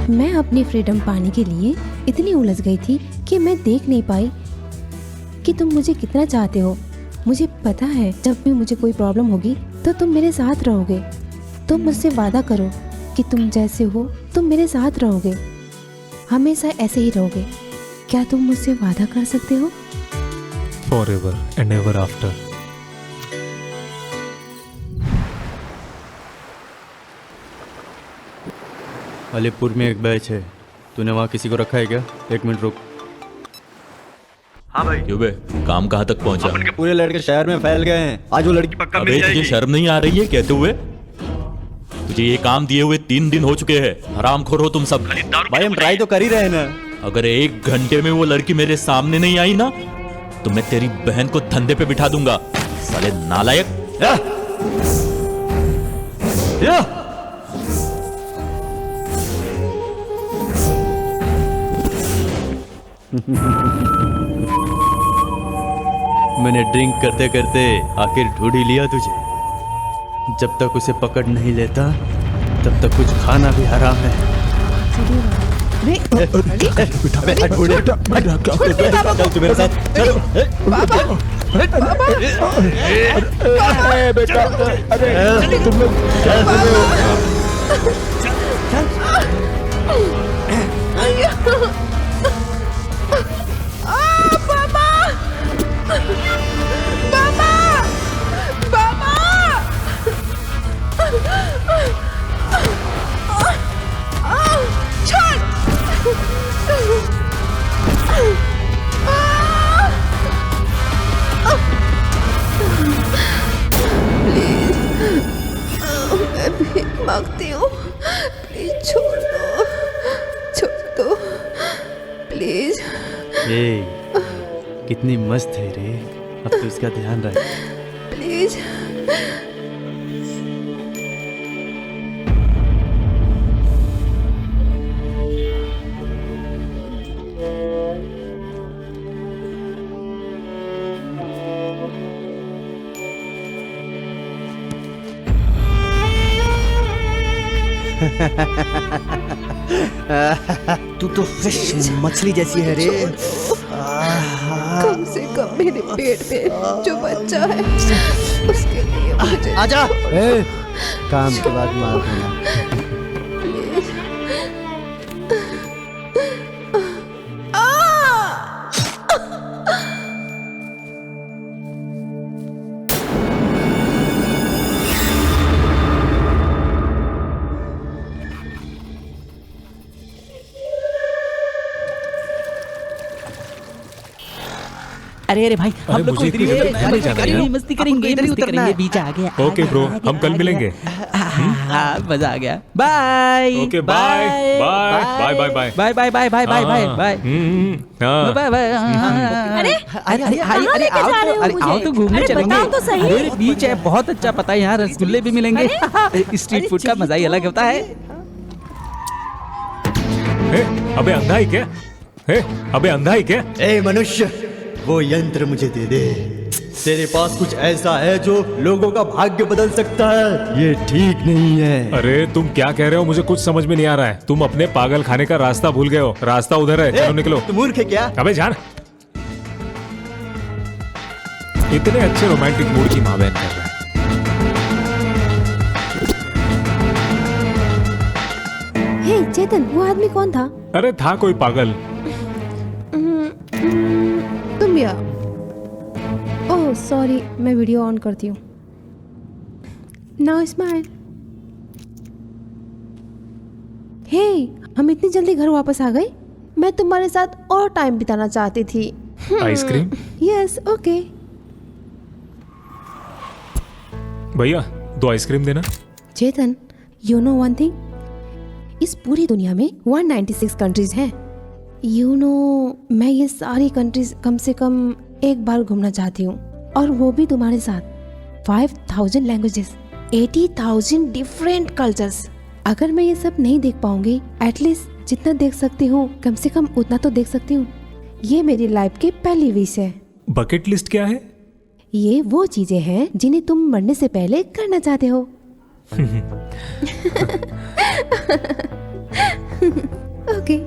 मैं अपनी फ्रीडम पाने के लिए इतनी उलझ गई थी कि मैं देख नहीं पाई कि तुम मुझे कितना चाहते हो। मुझे पता है जब भी मुझे कोई प्रॉब्लम होगी तो तुम मेरे साथ रहोगे। तुम मुझसे वादा करो कि तुम जैसे हो तुम मेरे साथ रहोगे, हमेशा ऐसे ही रहोगे। क्या तुम मुझसे वादा कर सकते हो? Forever and ever after. Alipur में एक बैच है, तूने वहाँ किसी को रखा है क्या? एक मिनट रुक। हाँ भाई। क्यों बे, काम कहाँ तक पहुँचा? पूरे लड़के शहर में फैल गए हैं, आज वो लड़की पक्का मिल जाएगी। तुझे शर्म नहीं आ रही है कहते हुए? तुझे ये काम दिए हुए 3 दिन हो चुके हैं। हरामखोर हो तुम सब। भाई हम ट्राई तो कर ही रहे हैं ना। अगर 1 घंटे में वो लड़की मेरे सामने नहीं आई ना तो मैं तेरी बहन को धंधे पे बिठा दूंगा। साले नालायक। मैंने ड्रिंक करते करते आखिर ढूंढ ही लिया तुझे। जब तक उसे पकड़ नहीं लेता तब तक कुछ खाना भी हराम है। चल तू मेरे साथ चल। बेटा, अरे तुम लोग क्या कर रहे हो? मैं भीख मांगती हूँ, प्लीज छोड़ दो प्लीज। कितनी मस्त है रे, अब तो इसका ध्यान रख प्लीज। तू तो फ्रेश मछली जैसी है रे। कम से कम मेरे पेट में जो बच्चा है उसके लिए मुझे आजा। काम के बाद मार देना। अरे अरे भाई हम लोग मस्ती करेंगे बीच आ गया। ओके ब्रो, हम कल मिलेंगे। मजा आ गया। Bye. Okay bye bye bye bye bye bye bye bye bye bye bye bye bye bye. अरे अरे आओ तो घूमने चलेंगे। अरे बीच है, बहुत अच्छा, पता है यहाँ रसगुल्ले भी मिलेंगे। स्ट्रीट फूड का मजा ही अलग होता है। अबे अंधा ही क्या? अबे अंधा ही क्या? ए मनुष्य, वो यंत्र मुझे दे दे। तेरे पास कुछ ऐसा है जो लोगों का भाग्य बदल सकता है। ये ठीक नहीं है। अरे तुम क्या कह रहे हो? मुझे कुछ समझ में नहीं आ रहा है। तुम अपने पागल खाने का रास्ता भूल गए हो। रास्ता उधर है, चलो निकलो। तुम मूर्ख है क्या? अबे जान, इतने अच्छे रोमांटिक मूड की माँ बहन कर रहा है। हे चेतन, वो आदमी कौन था? अरे था कोई पागल। तुम भी आओ। ओह सॉरी, मैं वीडियो ऑन करती हूँ। Now smile. हे, हम इतनी जल्दी घर वापस आ गए। मैं तुम्हारे साथ और टाइम बिताना चाहती थी। आइसक्रीम? Yes okay. भैया 2 आइसक्रीम देना। चेतन, यू नो वन थिंग, इस पूरी दुनिया में 196 कंट्रीज हैं। यू नो, मैं ये सारी कंट्रीज कम से कम एक बार घूमना चाहती हूँ, और वो भी तुम्हारे साथ। 5000 लैंग्वेजेस, 80,000 डिफरेंट कल्चर्स। अगर मैं ये सब नहीं देख पाऊंगी, एटलीस्ट जितना देख सकती हूँ कम से कम उतना तो देख सकती हूँ। ये मेरी लाइफ की पहली विश है। बकेट लिस्ट क्या है? ये वो चीजें हैं जिन्हें तुम मरने से पहले करना चाहते हो। ओके,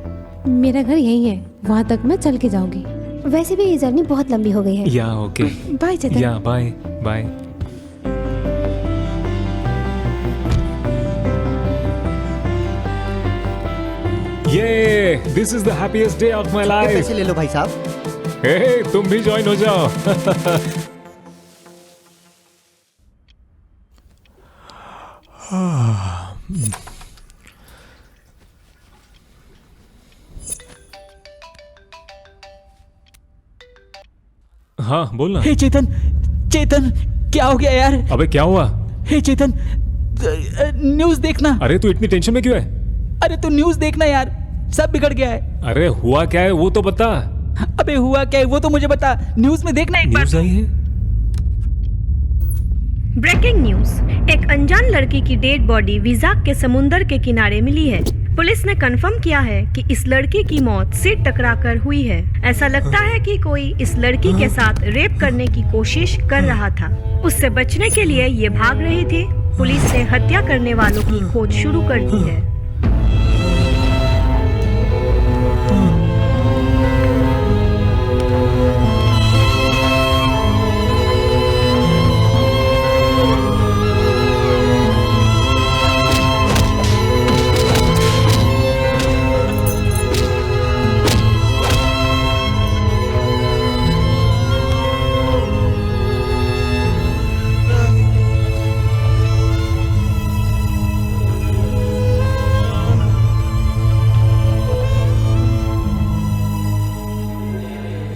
मेरा घर यही है, वहाँ तक मैं चल के जाऊंगी। वैसे भी ये जर्नी बहुत लंबी हो गई है। या ओके बाय चेतन। या बाय बाय। ये this is the happiest day of my life. पैसे ले लो भाई साहब। हे तुम भी ज्वाइन हो जाओ। हाँ बोल ना। हे चेतन, चेतन क्या हो गया यार? अबे क्या हुआ? हे चेतन, न्यूज़ देखना। अरे तू इतनी टेंशन में क्यों है? अरे तू न्यूज़ देखना यार, सब बिगड़ गया है। अरे हुआ क्या है वो तो बता। अबे हुआ क्या है वो तो मुझे बता, न्यूज़ में देखना एक बार। न्यूज़ आई है? ब्रेकिंग न्यूज, एक अनजान लड़की की डेड बॉडी विजाक के समुंदर के किनारे मिली है। पुलिस ने कंफर्म किया है कि इस लड़की की मौत सीट टकराकर हुई है। ऐसा लगता है कि कोई इस लड़की के साथ रेप करने की कोशिश कर रहा था। उससे बचने के लिए ये भाग रही थी। पुलिस ने हत्या करने वालों की खोज शुरू कर दी है।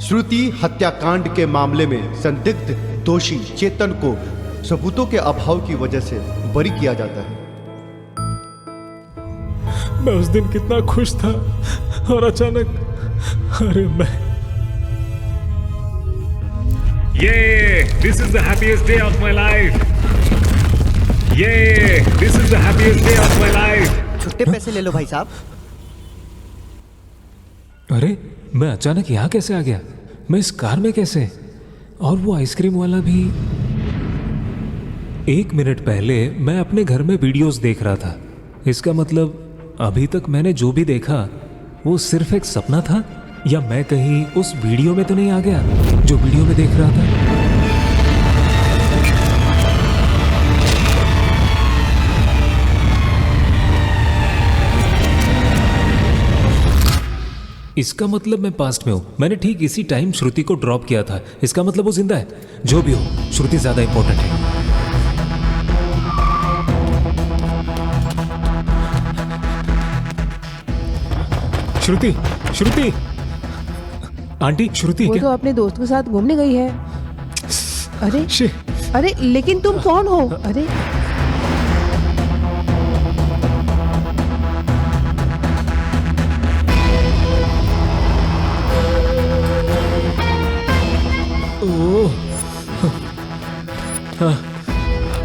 श्रुति हत्याकांड के मामले में संदिग्ध दोषी चेतन को सबूतों के अभाव की वजह से बरी किया जाता है। मैं उस दिन कितना खुश था और अचानक अरे मैं This is the happiest day of my life. This is the happiest day of my life. छुट्टे पैसे ले लो भाई साहब। अरे मैं अचानक यहाँ कैसे आ गया? मैं इस कार में कैसे? और वो आइसक्रीम वाला भी। 1 मिनट पहले मैं अपने घर में वीडियोस देख रहा था। इसका मतलब अभी तक मैंने जो भी देखा वो सिर्फ एक सपना था, या मैं कहीं उस वीडियो में तो नहीं आ गया जो वीडियो में देख रहा था? इसका मतलब मैं पास्ट में हूं। मैंने ठीक इसी टाइम श्रुति को ड्रॉप किया था। इसका मतलब वो जिंदा है। जो भी हो, श्रुति ज्यादा इंपॉर्टेंट है। श्रुति, श्रुति, आंटी, श्रुति वो क्या? तो अपने दोस्त के साथ घूमने गई है। अरे लेकिन तुम कौन हो? अरे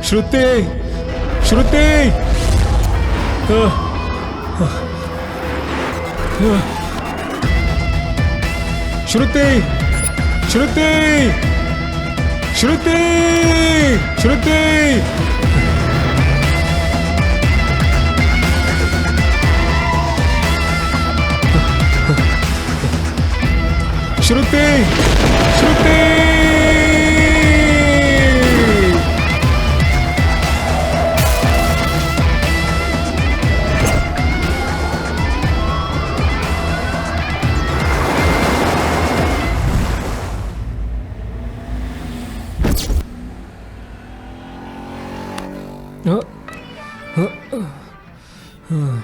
श्रुति, श्रुति, श्रुति, श्रुति, श्रुति, श्रुति, श्रुति, श्रुति।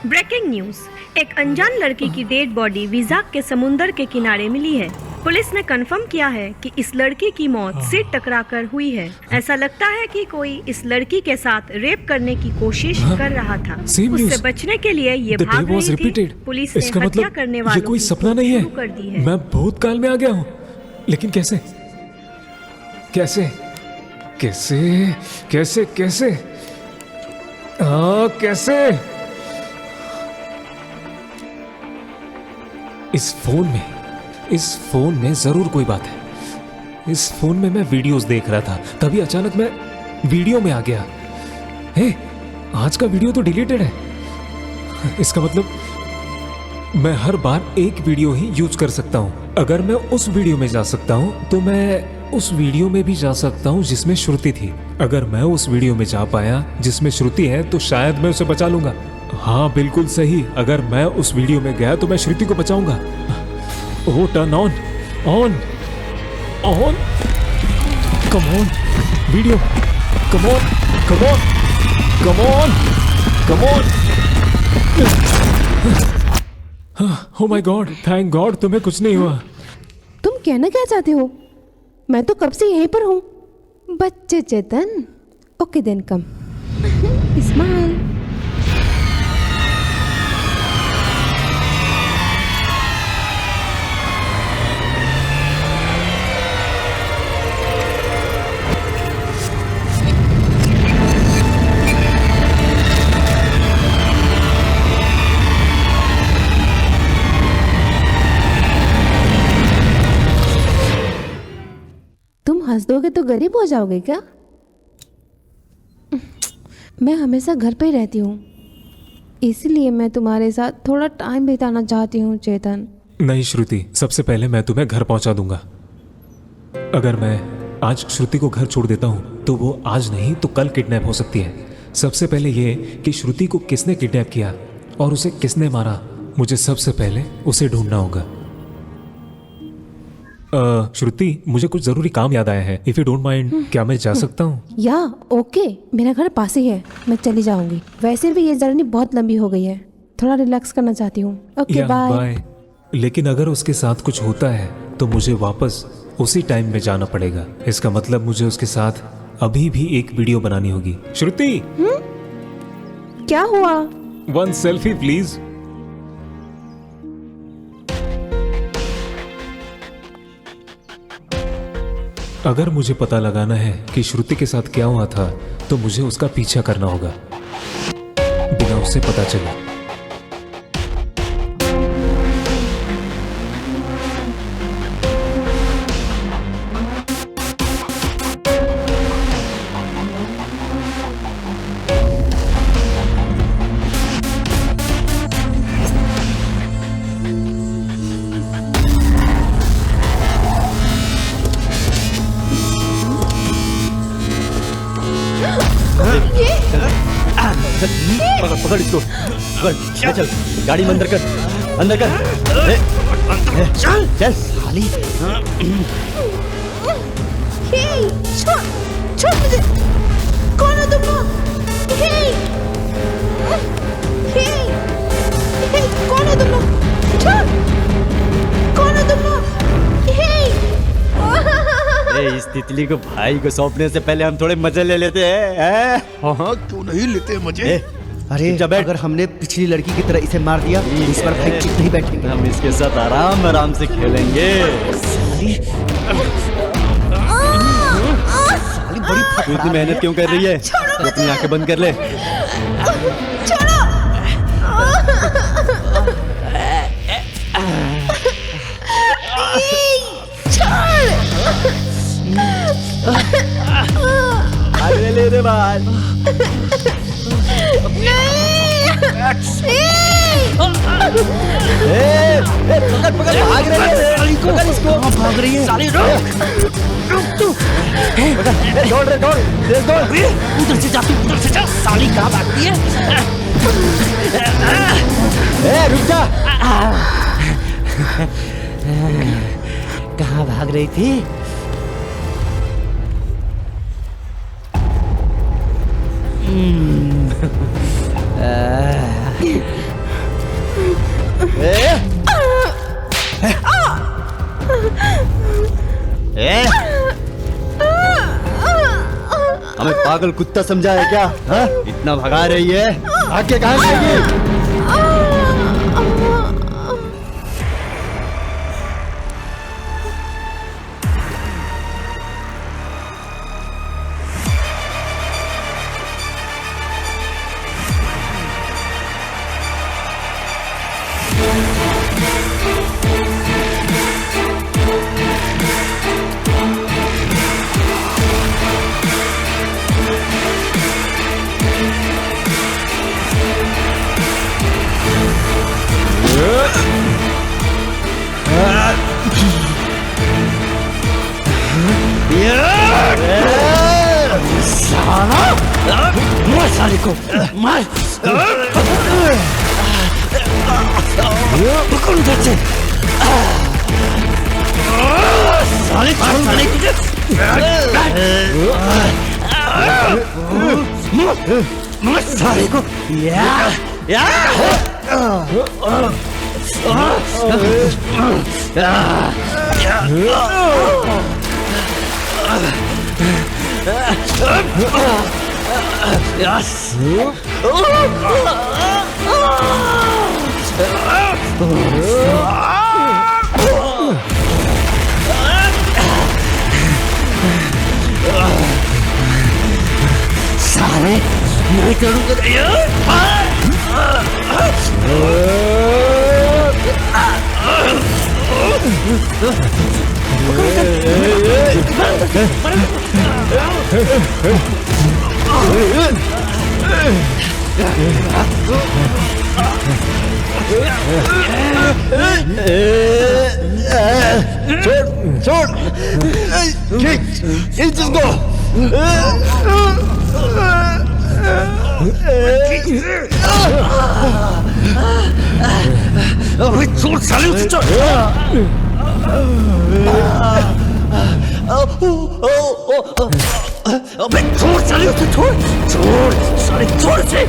Breaking news. एक अनजान लड़की की डेड बॉडी विजाक के समुंदर के किनारे मिली है। पुलिस ने कंफर्म किया है कि इस लड़की की मौत सीट टकराकर हुई है। ऐसा लगता है कि कोई इस लड़की के साथ रेप करने की कोशिश कर रहा था। उससे बचने के लिए ये भाग रही थी। पुलिस ने हत्या करने वालों ये कोई की सपना खोज नहीं है। शुरू कर दी है। मैं भूतकाल में आ गया हूँ, लेकिन कैसे? कैसे? कैसे? कैसे? कैसे? कैसे? इस फोन में जरूर कोई बात है। इस फोन में मैं वीडियोस देख रहा था, तभी अचानक मैं वीडियो में आ गया। हे, आज का वीडियो तो डिलीटेड है। इसका मतलब मैं हर बार एक वीडियो ही यूज कर सकता हूँ। अगर मैं उस वीडियो में जा सकता हूँ तो मैं उस वीडियो में भी जा सकता हूँ जिसमें श्रुति थी। अगर मैं उस वीडियो में जा पाया जिसमें श्रुति है तो शायद मैं उसे बचा लूंगा। हाँ, बिल्कुल सही। अगर मैं उस वीडियो में गया तो मैं श्रुति को बचाऊंगा। Oh, turn on, on, on, come on, video, come on, come on, come on, come on. Oh my god, thank god तुम्हें कुछ नहीं हुआ। तुम कहना क्या चाहते हो? मैं तो कब से यहीं पर हूँ। बच्चे चेतन, ओके देन कम, स्माइल। हंस दोगे तो गरीब हो जाओगे क्या? मैं हमेशा घर पे ही रहती हूँ, इसलिए मैं तुम्हारे साथ थोड़ा टाइम बिताना चाहती हूँ चेतन। नहीं श्रुति, सबसे पहले मैं तुम्हें घर पहुंचा दूंगा। अगर मैं आज श्रुति को घर छोड़ देता हूं तो वो आज नहीं तो कल किडनैप हो सकती है। सबसे पहले ये कि श्रुति को किसने किडनैप किया और उसे किसने मारा, मुझे सबसे पहले उसे ढूंढना होगा। श्रुति, मुझे कुछ जरूरी काम याद आया है। इफ यू डोंट माइंड, क्या मैं जा सकता हूँ? या ओके, मेरा घर पास ही है, मैं चली जाऊंगी। वैसे भी ये जर्नी बहुत लंबी हो गई है, थोड़ा रिलैक्स करना चाहती हूँ। Okay bye. लेकिन अगर उसके साथ कुछ होता है तो मुझे वापस उसी टाइम में जाना पड़ेगा। इसका मतलब मुझे उसके साथ अभी भी एक वीडियो बनानी होगी। श्रुति, क्या हुआ? One selfie please. अगर मुझे पता लगाना है कि श्रुति के साथ क्या हुआ था तो मुझे उसका पीछा करना होगा बिना उससे पता चले। पकड़ इसको, पकड़, चल गाड़ी में अंदर कर, अंदर कर। चल चल साली। छोड़ मुझे। कौन हो तुम लोग? कौन हो तुम लोग? छोड़। कौन हो तुम लोग? इस तितली को भाई को सौंपने से पहले हम थोड़े मजे ले लेते हैं। हाँ, क्यों नहीं लेते मजे? अरे अगर हमने पिछली लड़की की तरह इसे मार दिया इस पर भाई चुप नहीं बैठेंगे, हम इसके साथ आराम आराम से खेलेंगे। साली बड़ी इतनी मेहनत क्यों कर रही है? तो अपनी आंखें बंद कर ले। आगे ले रे बाल। पकड़ पकड़, भाग रही है, पकड़ इसको, भाग रही है साली। रुक तू, दौड़ रे दौड़, तेज दौड़। उधर से जा तू, उधर से जा साली, कहाँ भागती है? रुक जा। कहाँ भाग रही थी? हमें पागल कुत्ता समझा है क्या? हा? इतना भगा रही है, आगे कहाँ जाएगी? साले को मार, पकड़ उधर से साले, छोड़ नहीं तुझे। मार साले को। साले नहीं करूँगा। छोड़ छोड़ खींच खींच इसको। अबे छोड़ साले उसे छोड़। अबे छोड़ साले उसे छोड़ छोड़ साले छोड़ से।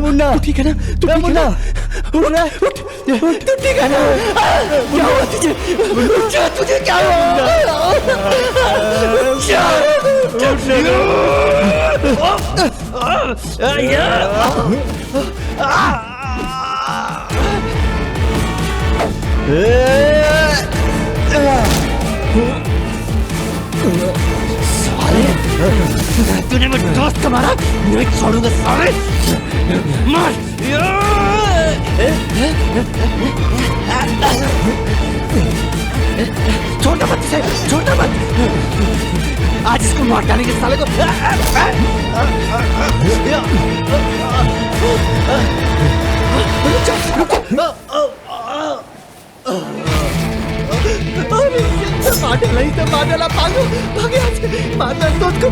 मुन्ना ठीक है ना? तू मुन्ना उठ तू ठीक है ना? क्या हुआ तुझे? तुझे क्या तूने मेरे दोस्त को मारा, नहीं छोड़ूंगा साले। मार। छोटा मत इसे, छोटा मत। आज इसको मार डालेंगे साले को। नहीं तो मार भागो भागे यहाँ से, मारना दोस्त को।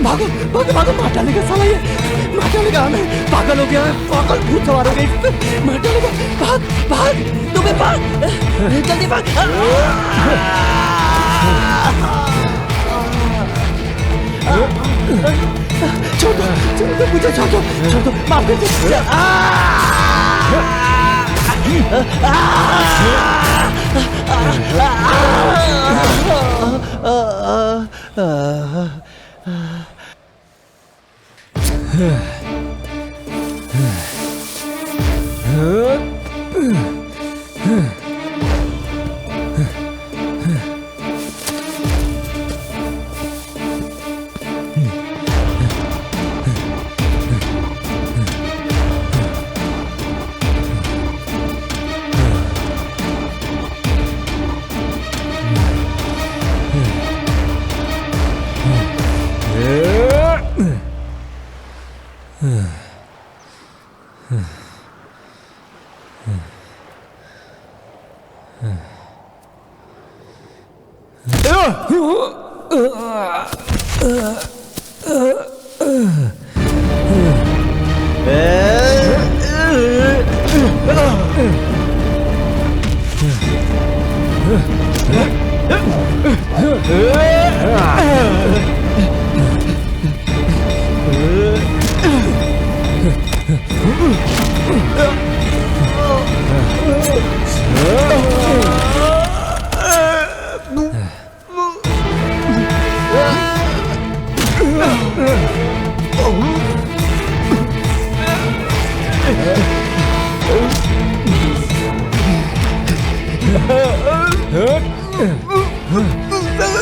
भागो भागो भागो, मार डालेगा साला ये, मार डालेगा हमें। पागल हो गया है, पागल भूत सवार हो गई, मार डालेगा। भाग भाग तुम्हें, भाग जल्दी भाग। छोड़ दो मुझे, छोड़ दो माफ कर दो।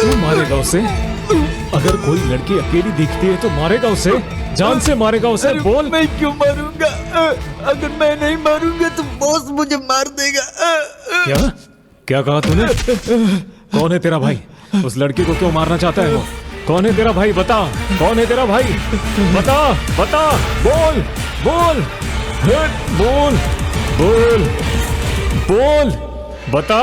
तू मारेगा उसे? अगर कोई लड़की अकेली दिखती है तो मारेगा उसे, जान से मारेगा उसे। बोल। मैं क्यों मारूंगा? अगर मैं नहीं मारूंगा तो बॉस मुझे मार देगा। क्या क्या कहा तूने? कौन है तेरा भाई? उस लड़की को क्यों मारना चाहता है वो? कौन है तेरा भाई? बता, कौन है तेरा भाई? बता बता, बोल बोल बोल बोल बोल, बता।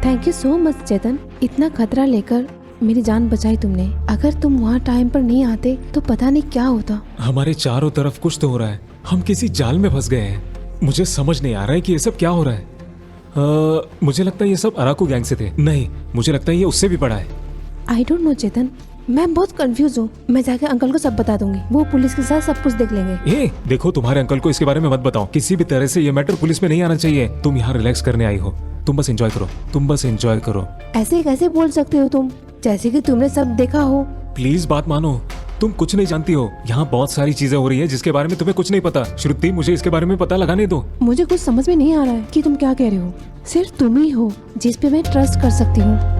थैंक यू सो मच चेतन, इतना खतरा लेकर मेरी जान बचाई तुमने। अगर तुम वहाँ टाइम पर नहीं आते तो पता नहीं क्या होता। हमारे चारों तरफ कुछ तो हो रहा है, हम किसी जाल में फंस गए हैं। मुझे समझ नहीं आ रहा है कि ये सब क्या हो रहा है। मुझे लगता है ये सब अराकू गैंग से थे। नहीं, मुझे लगता है ये उससे भी बड़ा है। आई डोंट नो चेतन, मैं बहुत कंफ्यूज हूँ। मैं जाके अंकल को सब बता दूंगी, वो पुलिस के साथ सब कुछ देख लेंगे। देखो, तुम्हारे अंकल को इसके बारे में मत बताओ। किसी भी तरह से ये मैटर पुलिस में नहीं आना चाहिए। तुम यहाँ रिलैक्स करने आई हो, तुम बस एंजॉय करो, तुम बस एंजॉय करो। ऐसे कैसे बोल सकते हो तुम, जैसे कि तुमने सब देखा हो। प्लीज बात मानो, तुम कुछ नहीं जानती हो। यहाँ बहुत सारी चीजें हो रही है जिसके बारे में तुम्हें कुछ नहीं पता। श्रुति, मुझे इसके बारे में पता लगाने दो। मुझे कुछ समझ में नहीं आ रहा है कि तुम क्या कह रहे हो। सिर्फ तुम ही हो जिस पे मैं ट्रस्ट कर सकती हूँ।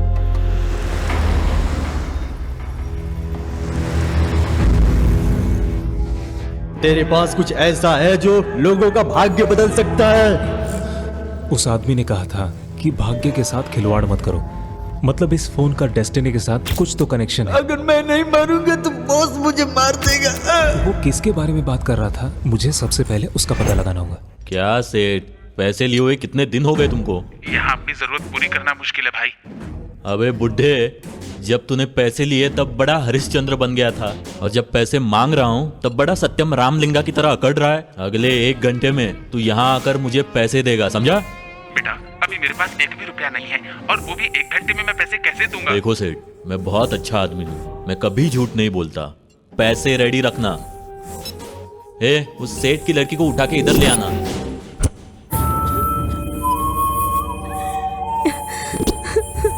तेरे पास कुछ ऐसा है जो लोगों का भाग्य बदल सकता है। उस आदमी ने कहा था कि भाग्य के साथ खिलवाड़ मत करो। मतलब इस फोन का डेस्टिनी के साथ कुछ तो कनेक्शन है। अगर मैं नहीं मारूंगा तो बॉस मुझे मार देगा। वो किसके बारे में बात कर रहा था, मुझे सबसे पहले उसका पता लगाना होगा। क्या सेठ, पैसे लिए हुए कितने दिन हो गए तुमको? यहाँ अपनी जरूरत पूरी करना मुश्किल है भाई। अबे बुड्ढे, जब तूने पैसे लिए तब बड़ा हरिश्चंद्र बन गया था, और जब पैसे मांग रहा हूँ तब बड़ा सत्यम रामलिंगा की तरह अकड़ रहा है। अगले 1 घंटे में तू यहाँ आकर मुझे पैसे देगा, समझा? बेटा, अभी मेरे पास 1 भी रुपया नहीं है, और वो भी 1 घंटे में मैं पैसे कैसे दूंगा? देखो सेठ, मैं बहुत अच्छा आदमी हूँ, मैं कभी झूठ नहीं बोलता। पैसे रेडी रखना। उस सेठ की लड़की को उठा के इधर ले आना।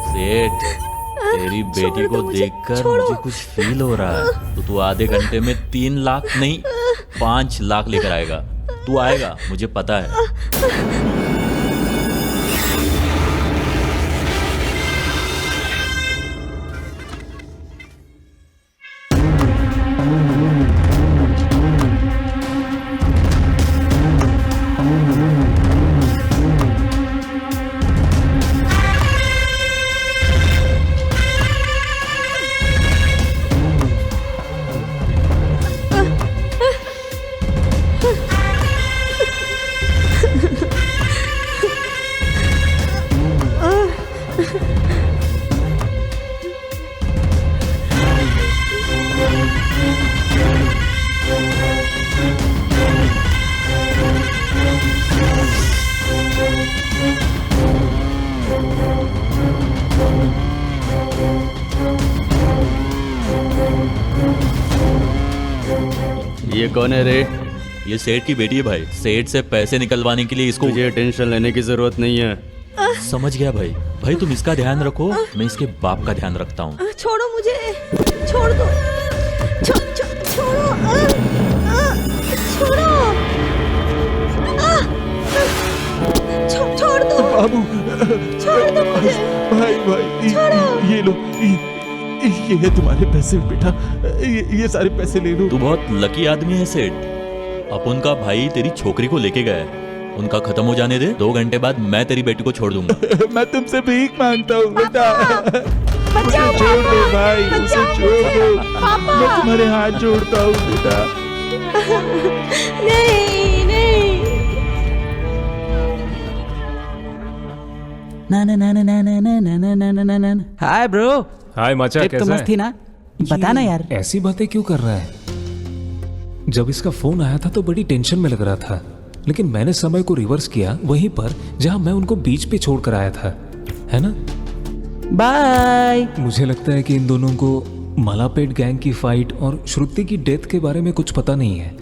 सेठ, तेरी बेटी को देखकर मुझे कुछ फील हो रहा है। तो तू आधे घंटे में 3 लाख नहीं 5 लाख लेकर आएगा। तू आएगा, मुझे पता है। ये कौन है रे? ये सेठ की बेटी है भाई। सेठ से पैसे निकलवाने के लिए इसको। मुझे टेंशन लेने की जरूरत नहीं है। समझ गया भाई। भाई तुम इसका ध्यान रखो, मैं इसके बाप का ध्यान रखता हूँ। छोड़ो मुझे, छोड़ दो, छोड़ो, छोड़ो, छोड़ दो बाबू, छोड़ दो मुझे। भाई छोड़ो। ये लो, ये है तुम्हारे पैसे बेटा, ये सारे पैसे ले लो। तू बहुत लकी आदमी है सेठ। अपन का भाई तेरी छोकरी को लेके गया है, उनका खत्म हो जाने दे। 2 घंटे बाद मैं तेरी बेटी को छोड़ दूंगा। मैं तुमसे भीख मांगता हूँ बेटा, उसे छोड़ दो भाई, उसे छोड़ दो। मैं तुम्हारे हाथ जोड़ता हूँ बेटा। नहीं नहीं। ना ना ना ना ना ना ना ना ना ना ना ना। Hi bro. हाय माचा, कैसा है? मस्त थी ना? बता ना यार, ऐसी बातें क्यों कर रहा है? जब इसका फोन आया था तो बड़ी टेंशन में लग रहा था, लेकिन मैंने समय को रिवर्स किया वहीं पर जहां मैं उनको बीच पे छोड़ कर आया था, है ना? बाय। मुझे लगता है कि इन दोनों को मलापेट गैंग की फाइट और श्रुति की डेथ के बारे में कुछ पता नहीं है,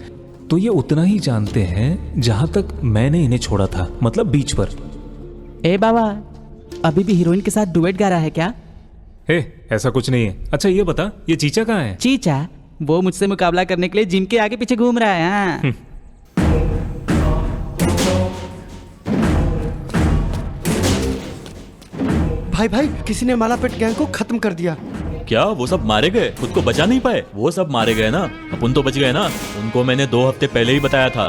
तो ये उतना ही जानते हैं जहां तक मैंने इन्हें छोड़ा था, मतलब बीच पर। ए बाबा, अभी भी हीरोइन के साथ डुएट गा रहा है क्या? ऐसा कुछ नहीं है। अच्छा ये बता, ये चीचा कहाँ है? चीचा वो मुझसे मुकाबला करने के लिए जिम के आगे पीछे घूम रहा है। भाई किसी ने मालापेट गैंग को खत्म कर दिया। क्या वो सब मारे गए? खुद को बचा नहीं पाए? वो सब मारे गए ना, अपन तो बच गए ना। उनको मैंने 2 हफ्ते पहले ही बताया था।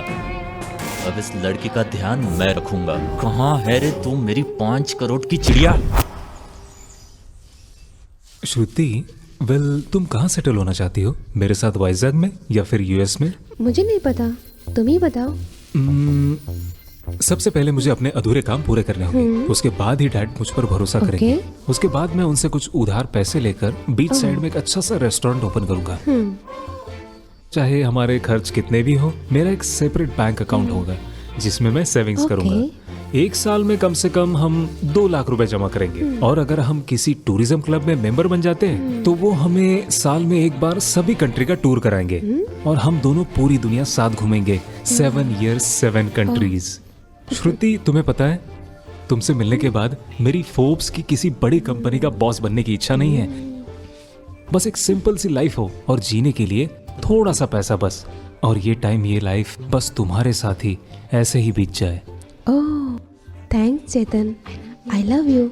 अब इस लड़की का ध्यान मैं रखूंगा। कहाँ है रे तू मेरी 5 करोड़ की चिड़िया? श्रुति, वेल तुम कहाँ सेटल होना चाहती हो? मेरे साथ वाइजैग में या फिर यूएस में? मुझे नहीं पता, तुम ही बताओ। सबसे पहले मुझे अपने अधूरे काम पूरे करने होंगे, उसके बाद ही डैड मुझ पर भरोसा करेंगे। उसके बाद मैं उनसे कुछ उधार पैसे लेकर बीच साइड में एक अच्छा सा रेस्टोरेंट ओपन करूंगा। चाहे हमारे खर्च कितने भी हो, मेरा एक सेपरेट बैंक अकाउंट होगा जिसमें मैं सेविंग्स करूंगा। एक साल में कम से कम हम 2 लाख रुपए जमा करेंगे। और अगर हम किसी टूरिज्म क्लब में मेंबर बन जाते हैं तो वो हमें साल में एक बार सभी कंट्री का टूर कराएंगे और हम दोनों पूरी दुनिया साथ घूमेंगे। 7 years 7 countries। श्रुति, तुम्हें पता है, तुमसे मिलने के बाद मेरी फोर्ब्स की किसी बड़ी कंपनी का बॉस बनने की इच्छा नहीं है। बस एक सिंपल सी लाइफ हो और जीने के लिए थोड़ा सा पैसा बस। और ये टाइम, ये लाइफ बस तुम्हारे साथ ही ऐसे ही बीत जाए। Oh, thanks Chetan, I love you.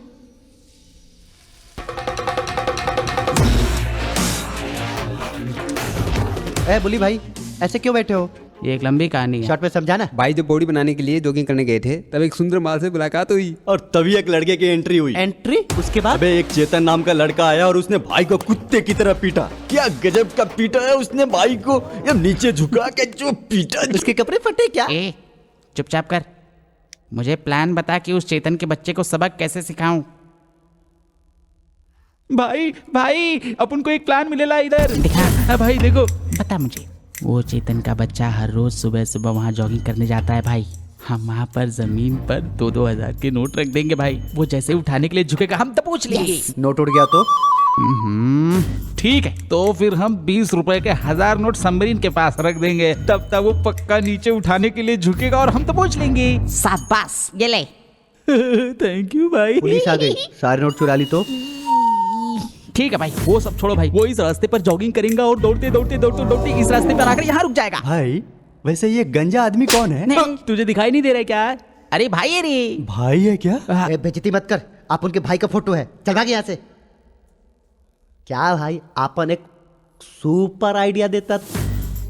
ए बुली भाई, ऐसे क्यों बैठे हो? ये एक लंबी कहानी है। शॉर्ट में समझाना। भाई जब बॉडी बनाने के लिए जॉगिंग करने गए थे तब एक सुंदर माल से मुलाकात हुई और तभी एक लड़के की एंट्री हुई। एंट्री? उसके बाद? अबे एक चेतन नाम का लड़का आया और उसने भाई को कुत्ते की तरह पीटा। क्या गजब का पीटा है उसने भाई को, ये नीचे झुका के जो पीटा। उसके कपड़े फटे क्या? ए, चुपचाप कर। मुझे प्लान बता कि उस चेतन के बच्चे को सबक कैसे सिखाऊं। भाई अपन को एक प्लान मिलेला इधर। दिखा। भाई देखो। बता मुझे। वो चेतन का बच्चा हर रोज सुबह सुबह वहाँ जॉगिंग करने जाता है भाई। हम वहाँ पर जमीन पर 2-2 हज़ार के नोट रख देंगे भाई। वो जैसे उठाने के लिए झुकेगा हम तो पूछ लेंगे। नोट उड़ गया तो? ठीक है, तो फिर हम 20 रुपए के 1000 नोट सबमरीन के पास रख देंगे। तब तक वो पक्का नीचे उठाने के लिए झुकेगा और हम तो पूछ लेंगे। शाबाश, ये ले। थैंक यू भाई। पुलिस आ गई, सारे नोट चुरा ली तो? ठीक है भाई, वो सब छोड़ो भाई। वो इस रास्ते पर जॉगिंग करेगा और दौड़ते इस रास्ते पर आकर यहाँ रुक जाएगा। भाई वैसे ये गंजा आदमी कौन है? नहीं, तुझे दिखाई नहीं दे रहा क्या? अरे भाई है रे। भाई है क्या? बेइज्जती मत कर, आप उनके भाई का फोटो है। चल भाग यहाँ से। क्या भाई, आपन एक सुपर आइडिया देता।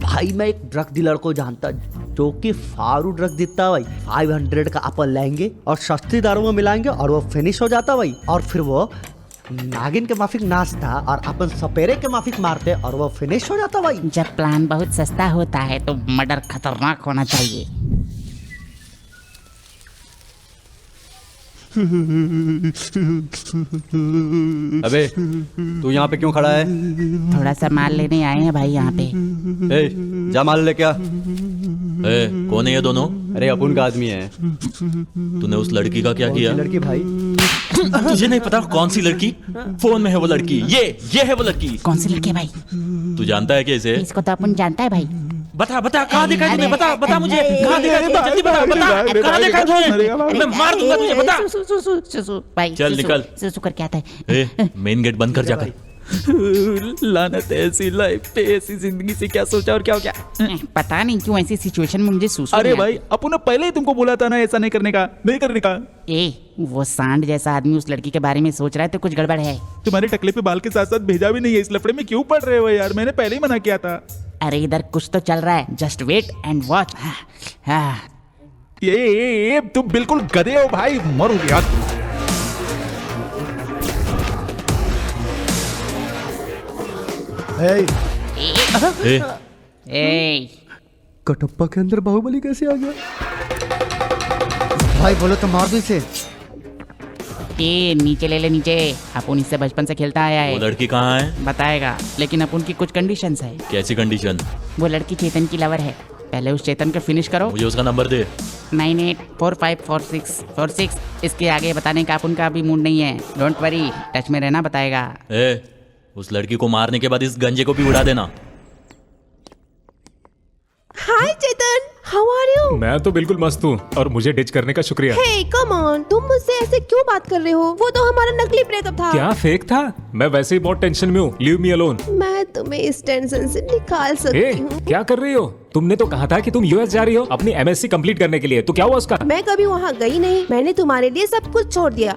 भाई मैं एक ड्रग डीलर को जानता जो कि फारू ड्रग देता भाई। 500 का अपन लेंगे और सस्ती दारू में मिलाएंगे और वो फिनिश हो जाता भाई। और फिर वो नागिन के माफिक नाचता और अपन सपेरे के माफिक मारते और वो फिनिश हो जाता भाई। जब प्लान बहुत सस्ता होता है तो मर्डर खतरनाक होना चाहिए। अबे तू यहाँ पे क्यों खड़ा है? थोड़ा सा माल लेने आए हैं भाई यहाँ पे। ए, जा माल ले क्या? कौन है ये दोनों? अरे अपुन का आदमी है। तूने उस लड़की का क्या किया? लड़की भाई? तुझे नहीं पता कौन सी लड़की? फोन में है वो लड़की। ये है वो लड़की। कौन सी लड़की भाई? तू जानता है क्या इसे? इसको तो अपन जानता है भाई। बता कहाँ देखा है तूने? बता मुझे कहाँ देखा है? जल्दी बता कहाँ देखा है तूने? मैं मार दूंगा तुझे, बता। भाई चल निकल। सुसु कर क्या आता है? मेन गेट बंद कर जाकर। लानत है ऐसी लाइफ पे, ऐसी जिंदगी से क्या सोचा और क्या हो गया। पता नहीं क्यों ऐसी सिचुएशन में मुझे सुसु। अरे भाई अपन ने पहले ही तुमको बोला था ना ऐसा नहीं करने का। वो सांड जैसा आदमी उस लड़की के बारे में सोच रहा है तो कुछ गड़बड़ है। तुम्हारे टकले पे बाल के साथ साथ भेजा भी नहीं है। इस लफड़े में क्यों पड़ रहे हो यार? मैंने पहले ही मना किया था। अरे इधर कुछ तो चल रहा है, जस्ट वेट एंड वॉच। ये तुम बिल्कुल गधे हो भाई, मरोगे यार। कटप्पा के अंदर बाहुबली कैसे आ गया? भाई बोलो तो मार दो इसे। नीचे ले ले नीचे। अपन इससे बचपन से खेलता आया है। वो लड़की कहाँ है? बताएगा, लेकिन अपन की कुछ कंडीशंस है। कैसी कंडीशन? वो लड़की चेतन की लवर है। पहले उस चेतन को फिनिश करो। मुझे उसका नंबर दे। 98454646। इसके आगे बताने का अपन का अभी मूड नहीं है। डोंट वरी, टच में रहना, बताएगा। उस लड़की को मारने के बाद इस गंजे को भी उड़ा देना। हाय चेतन, हाउ आर यू? मैं तो बिल्कुल मस्त हूँ और मुझे डिच करने का शुक्रिया। हे कम ऑन, तुम मुझसे ऐसे क्यों बात कर रहे हो? वो तो हमारा नकली ब्रेकअप था। क्या फेक था? मैं वैसे ही बहुत टेंशन में हूँ। Leave me alone. मैं तुम्हें इस टेंशन से निकाल सकती हूँ। क्या कर रही हो? तुमने तो कहा था कि तुम यूएस जा रही हो अपनी MSc कंप्लीट करने के लिए, तो क्या हुआ उसका? मैं कभी वहाँ गई नहीं। मैंने तुम्हारे लिए सब कुछ छोड़ दिया।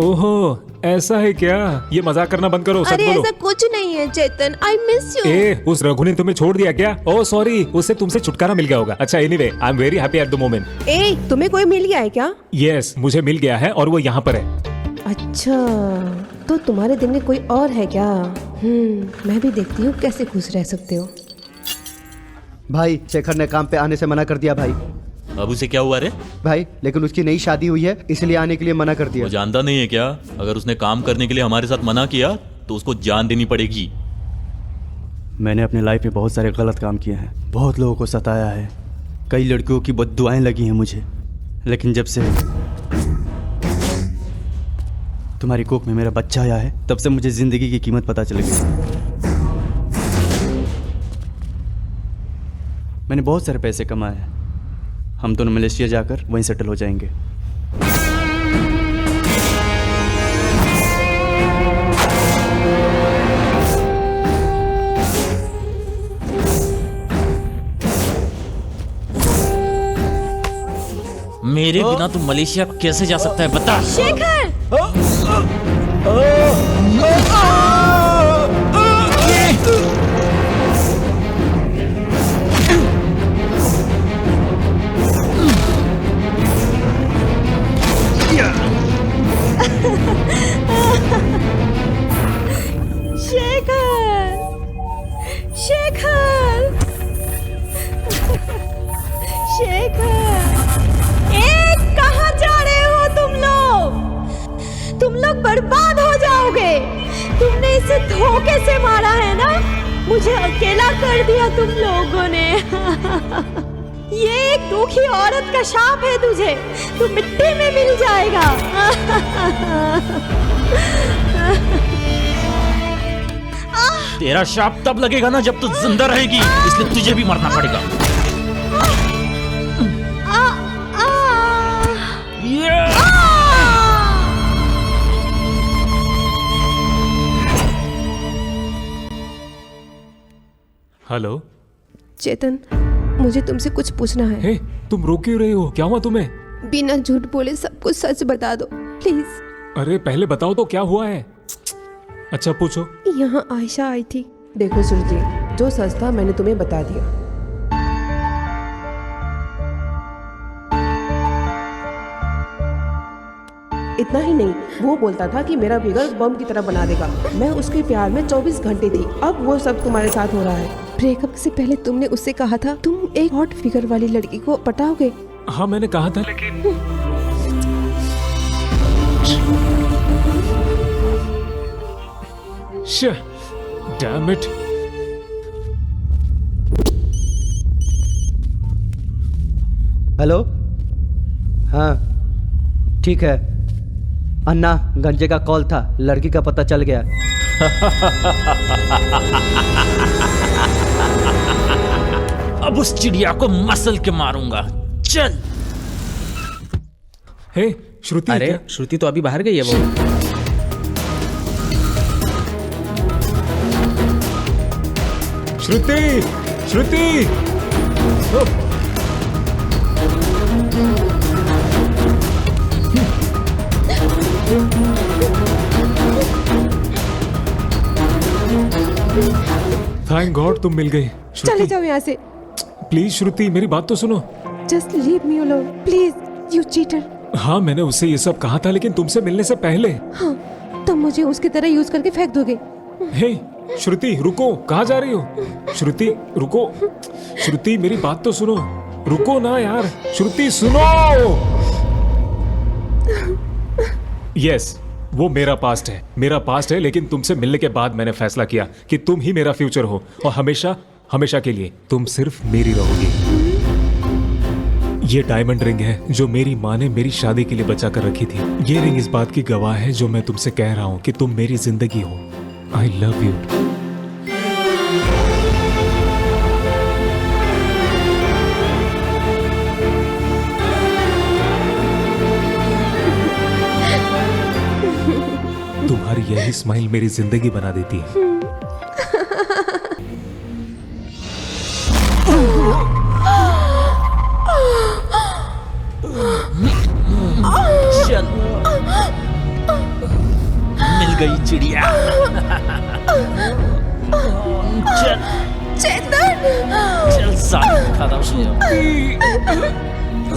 ओहो, ऐसा है क्या? ये मजाक करना बंद करो, सच अरे बोलो। ऐसा कुछ नहीं है चेतन, आई मिस यू। उस रघु ने तुम्हें छोड़ दिया क्या? ओह सॉरी, उससे तुमसे छुटकारा मिल गया होगा। अच्छा anyway, I am very happy at the moment. तुम्हें कोई मिल गया है क्या? यस, मुझे मिल गया है और वो यहाँ पर है। अच्छा, तो तुम्हारे दिल में कोई और है क्या? मैं भी देखती हूँ कैसे खुश रह सकते हो। भाई शेखर ने काम पे आने से मना कर दिया भाई। अब उसे क्या हुआ रे? भाई लेकिन उसकी नई शादी हुई है इसलिए आने के लिए मना कर दिया। वो जानता नहीं है क्या? अगर उसने काम करने के लिए हमारे साथ मना किया तो उसको जान देनी पड़ेगी। मैंने अपनी लाइफ में बहुत सारे गलत काम किए हैं, बहुत लोगों को सताया है, कई लड़कियों की बद्दुआएं लगी हैं मुझे, लेकिन जब से तुम्हारी कोख में मेरा बच्चा आया है तब से मुझे जिंदगी की कीमत पता चल गई। मैंने बहुत सारे पैसे कमाए हैं, हम दोनों मलेशिया जाकर वहीं सेटल हो जाएंगे। मेरे बिना तू मलेशिया कैसे जा सकता है बता। शेखर! शेखर! शेखर! कहाँ जा रहे हो तुम लोग? तुम लोग बर्बाद हो जाओगे। तुमने इसे धोखे से मारा है ना? मुझे अकेला कर दिया तुम लोगों ने। ये एक दुखी औरत का शाप है तुझे। तू मिट्टी में मिल जाएगा। तेरा शाप तब लगेगा ना जब तू जिंदा रहेगी, इसलिए तुझे भी मरना पड़ेगा। हेलो चेतन, मुझे तुमसे कुछ पूछना है। हे, तुम रो क्यों रही हो? क्या हुआ तुम्हें? बिना झूठ बोले सब कुछ सच बता दो प्लीज। अरे पहले बताओ तो क्या हुआ है। अच्छा पूछो। यहाँ आयशा आई थी। देखो श्रुति, जो सच था मैंने तुम्हें बता दिया। इतना ही नहीं, वो बोलता था कि मेरा बिगड़ बम की तरह बना देगा। मैं उसके प्यार में 24 घंटे थी। अब वो सब तुम्हारे साथ हो रहा है। ब्रेकअप से पहले तुमने उससे कहा था तुम एक हॉट फिगर वाली लड़की को पटाओगे। हाँ मैंने कहा था, लेकिन डैम इट। हेलो, हाँ ठीक है अन्ना, गंजे का कॉल था, लड़की का पता चल गया। अब उस चिड़िया को मसल के मारूंगा। चल। हे श्रुति। अरे श्रुति तो अभी बाहर गई है वो। श्रुति, श्रुति। थैंक गॉड तुम मिल गई। चले जाओ यहाँ से। प्लीज श्रुति, मेरी बात तो सुनो। Just leave me alone please, you cheater. हाँ मैंने उससे ये सब कहा था, लेकिन तुमसे मिलने से पहले। हाँ, तुम मुझे उसकी तरह यूज करके फेंक दोगे। हे श्रुति रुको, कहाँ जा रही हो? श्रुति रुको, श्रुति मेरी बात तो सुनो। रुको ना यार, श्रुति सुनो। यस, वो मेरा पास्ट है, मेरा पास्ट है, लेकिन तुमसे मिलने के बाद मैंने फैसला किया कि तुम ही मेरा फ्यूचर हो और हमेशा हमेशा के लिए तुम सिर्फ मेरी रहोगी। ये डायमंड रिंग है जो मेरी माँ ने मेरी शादी के लिए बचा कर रखी थी। ये रिंग इस बात की गवाह है जो मैं तुमसे कह रहा हूँ कि तुम मेरी जिंदगी हो। आई लव यू। तुम्हारी यही स्माइल मेरी जिंदगी बना देती है। चल, मिल गई चिड़िया। चल चेतन, चल साथ खाता हूँ।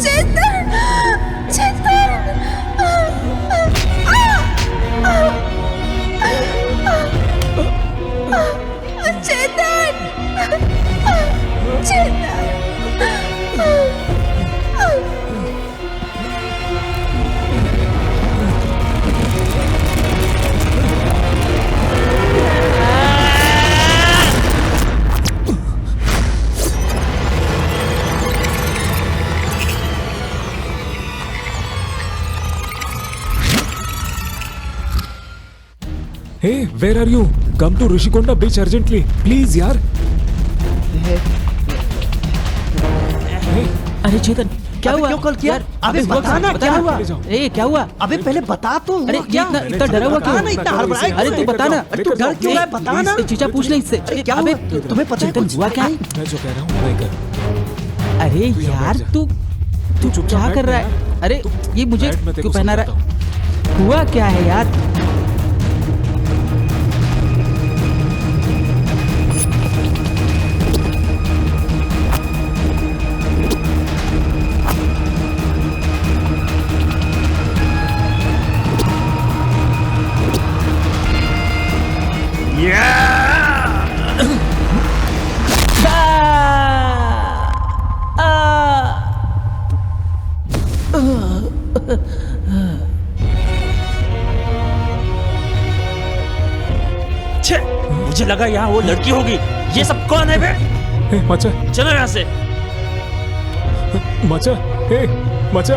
चेतन, चेतन। Hey, where are you? Come to Rishikonda beach urgently, please यार. अरे चेतन क्या अबे हुआ? क्यों कॉल किया? यार, अबे हुआ बता ना क्या हुआ? ए क्या हुआ? अबे पहले बता तो अरे हुआ ये क्या? इतना डरा हुआ क्यों? इतना हड़बड़ाए अरे तू बता ना। अरे तू डर क्यों रहा है? बता ना। चीचा पूछ ले इससे। अरे क्या हुआ? तुम्हें पता है चेतन कुछ? हुआ क्या? मैं जो कह रहा हूँ वही कर. अरे यार तू क्या कर रहा है? अरे ये मुझे क्यों पहना रहा है? हुआ क्या है यार? छे, मुझे लगा यहाँ वो लड़की होगी। ये सब कौन है बे? मचा, चलो यहाँ से। मचा, मचा.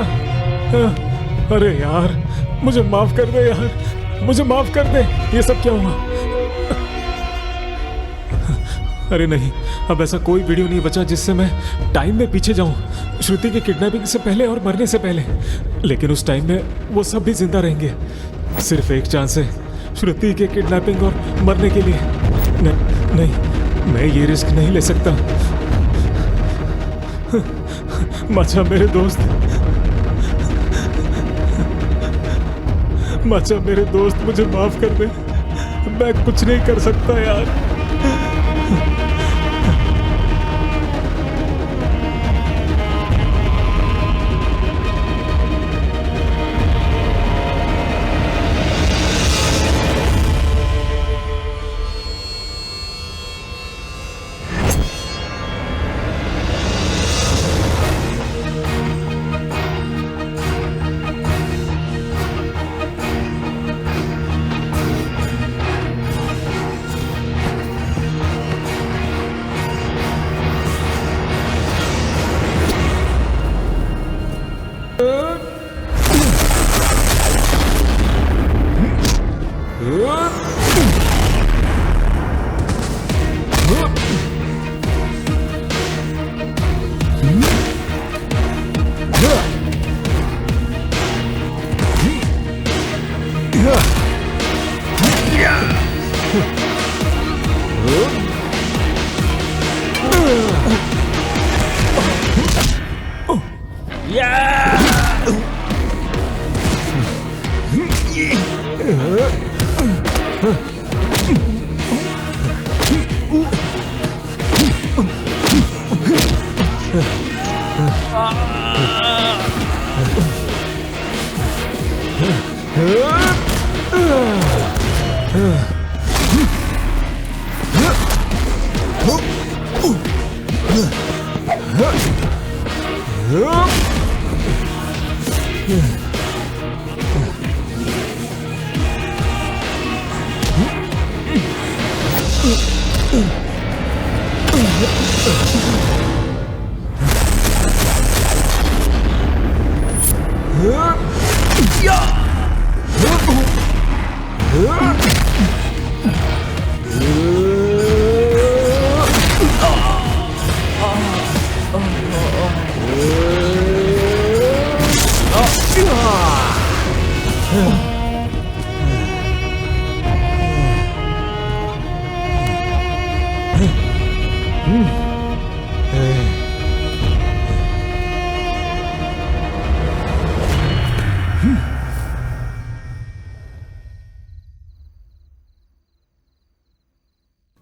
अरे यार, मुझे माफ कर दे यार, मुझे माफ कर दे. ये सब क्या हुआ? अरे नहीं, अब ऐसा कोई वीडियो नहीं बचा जिससे मैं टाइम में पीछे जाऊं, श्रुति के किडनैपिंग से पहले और मरने से पहले. लेकिन उस टाइम में वो सब भी जिंदा रहेंगे. सिर्फ एक चांस है श्रुति के किडनैपिंग और मरने के लिए. नहीं, मैं ये रिस्क नहीं ले सकता. मचा मेरे दोस्त, मचा मेरे दोस्त, मुझे माफ कर दे. मैं कुछ नहीं कर सकता यार.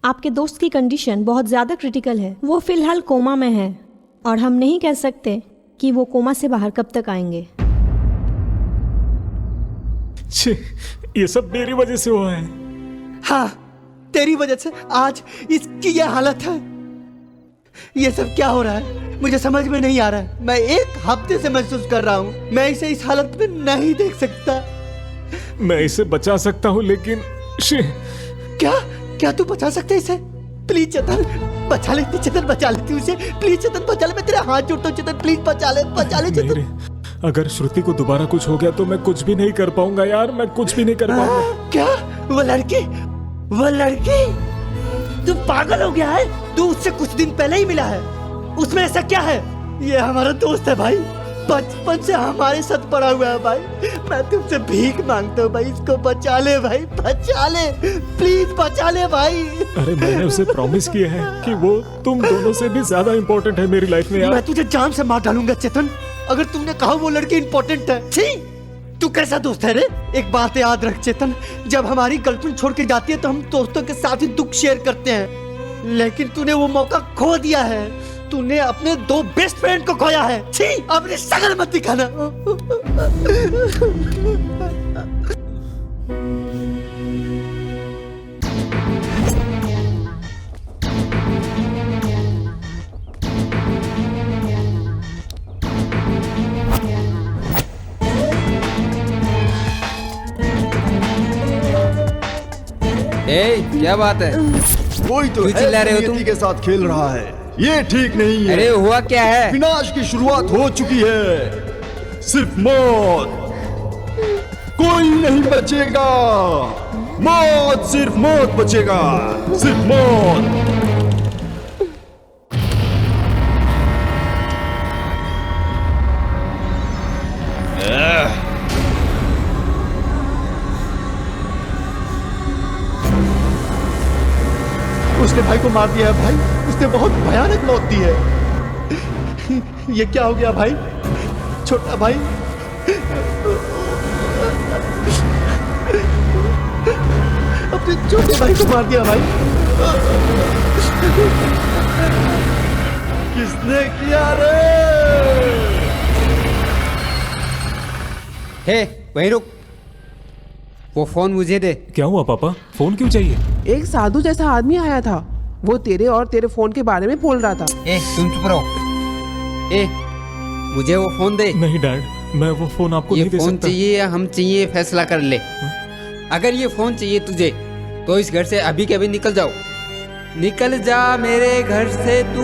आपके दोस्त की कंडीशन बहुत ज़्यादा क्रिटिकल है। वो फिलहाल कोमा में है और हम नहीं कह सकते कि वो कोमा से बाहर कब तक आएंगे। ये सब मेरी वजह से हुआ है। हाँ, तेरी वजह से आज इसकी ये हालत है। ये सब क्या हो रहा है मुझे समझ में नहीं आ रहा है। मैं एक हफ्ते से महसूस कर रहा हूँ, मैं इसे इस हालत में नहीं देख सकता। मैं इसे बचा सकता हूँ लेकिन क्या तू बचा सकते इसे? प्लीज चेतन बचा ले, चेतन बचा ले तू इसे, प्लीज चेतन बचा ले, मैं तेरे हाथ जोड़ता हूँ चेतन, प्लीज बचा ले चेतन। अगर श्रुति को दोबारा कुछ हो गया तो मैं कुछ भी नहीं कर पाऊंगा यार, मैं कुछ भी नहीं कर पाऊंगा। क्या वो लड़की तू पागल हो गया है? तू उससे कुछ दिन पहले ही मिला है। उसमें ऐसा क्या है? ये हमारा दोस्त है भाई, बचपन से हमारे साथ पड़ा हुआ है भाई। मैं तुमसे भीख मांगता हूँ भाई, इसको बचा ले भाई, बचा ले, प्लीज बचा ले भाई। अरे मैंने उसे प्रॉमिस किया है कि वो तुम दोनों से भी ज्यादा इम्पोर्टेंट है मेरी लाइफ में यार। मैं तुझे जान से मार डालूंगा चेतन, अगर तुमने कहा वो लड़की इम्पोर्टेंट है। छी, तू कैसा दोस्त है रे? एक बात याद रख चेतन, जब हमारी गर्लफ्रेंड छोड़ के जाती है तो हम दोस्तों के साथ ही दुख शेयर करते हैं, लेकिन तूने वो मौका खो दिया है। तूने अपने 2 बेस्ट फ्रेंड को खोया है। छी, अपनी शक्ल मत दिखाना। क्या बात है? कोई तो चिल्ला रहे हो तुम? के साथ खेल रहा है, ये ठीक नहीं है। अरे हुआ क्या है? विनाश की शुरुआत हो चुकी है, सिर्फ मौत, कोई नहीं बचेगा। मौत, सिर्फ मौत बचेगा, सिर्फ मौत। उसने भाई को मार दिया है भाई, उसने बहुत भयानक मौत दी है। ये क्या हो गया भाई? छोटा भाई, अपने छोटे भाई को मार दिया भाई। किसने किया रे? हे, वहीं रुक, वो फोन मुझे दे। क्या हुआ पापा, फोन क्यों चाहिए? एक साधु जैसा आदमी आया था, वो तेरे और तेरे फोन के बारे में बोल रहा था। तुम चुप रहो। मुझे वो फोन दे। नहीं डैड, मैं वो फोन आपको नहीं दे सकता। ये फोन चाहिए या हम चाहिए, फैसला कर ले। अगर ये फोन चाहिए तुझे तो इस घर से अभी के अभी निकल जाओ। निकल जा मेरे घर से तू।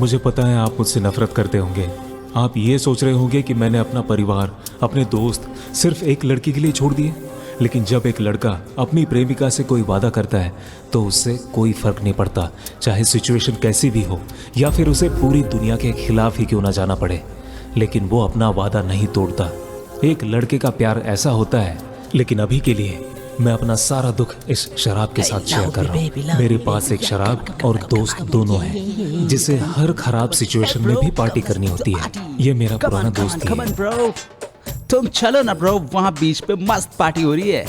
मुझे पता है आप मुझसे नफरत करते होंगे। आप ये सोच रहे होंगे कि मैंने अपना परिवार, अपने दोस्त सिर्फ एक लड़की के लिए छोड़ दिए। लेकिन जब एक लड़का अपनी प्रेमिका से कोई वादा करता है तो उससे कोई फर्क नहीं पड़ता, चाहे सिचुएशन कैसी भी हो या फिर उसे पूरी दुनिया के खिलाफ ही क्यों ना जाना पड़े, लेकिन वो अपना वादा नहीं तोड़ता। एक लड़के का प्यार ऐसा होता है। लेकिन अभी के लिए मैं अपना सारा दुख इस शराब के साथ शेयर कर रहा हूँ। मेरे पास एक शराब और दोस्त दोनों है, जिसे हर खराब सिचुएशन में भी पार्टी करनी होती है। ये मेरा पुराना दोस्त ही है। तुम चलो ना ब्रो, वहाँ बीच पे मस्त पार्टी हो रही है।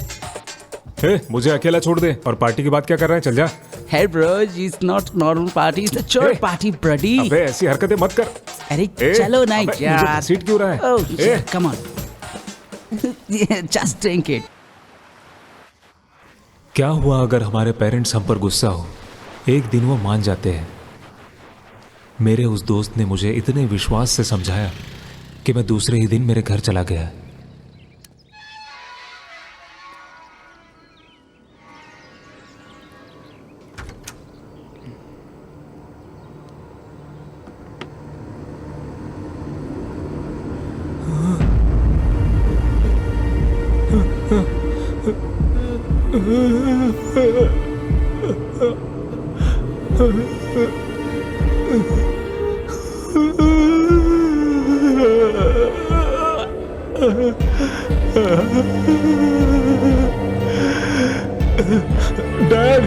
हे, मुझे अकेला छोड़ दे, और पार्टी की बात क्या कर रहा है? चल जा। Hey bro, it's not normal party, it's a church party, buddy. अबे ऐसी हरकतें मत कर। अरे चलो ना यार। सीट क्यों रहा है? Oh yeah, come on. Yeah, just drink it. क्या हुआ अगर हमारे पेरेंट्स हम पर गुस्सा हो? एक दिन वो मान जाते हैं। मेरे उस दोस्त ने मुझे इतने विश्वास से समझाया कि मैं दूसरे ही दिन मेरे घर चला गया। डैड,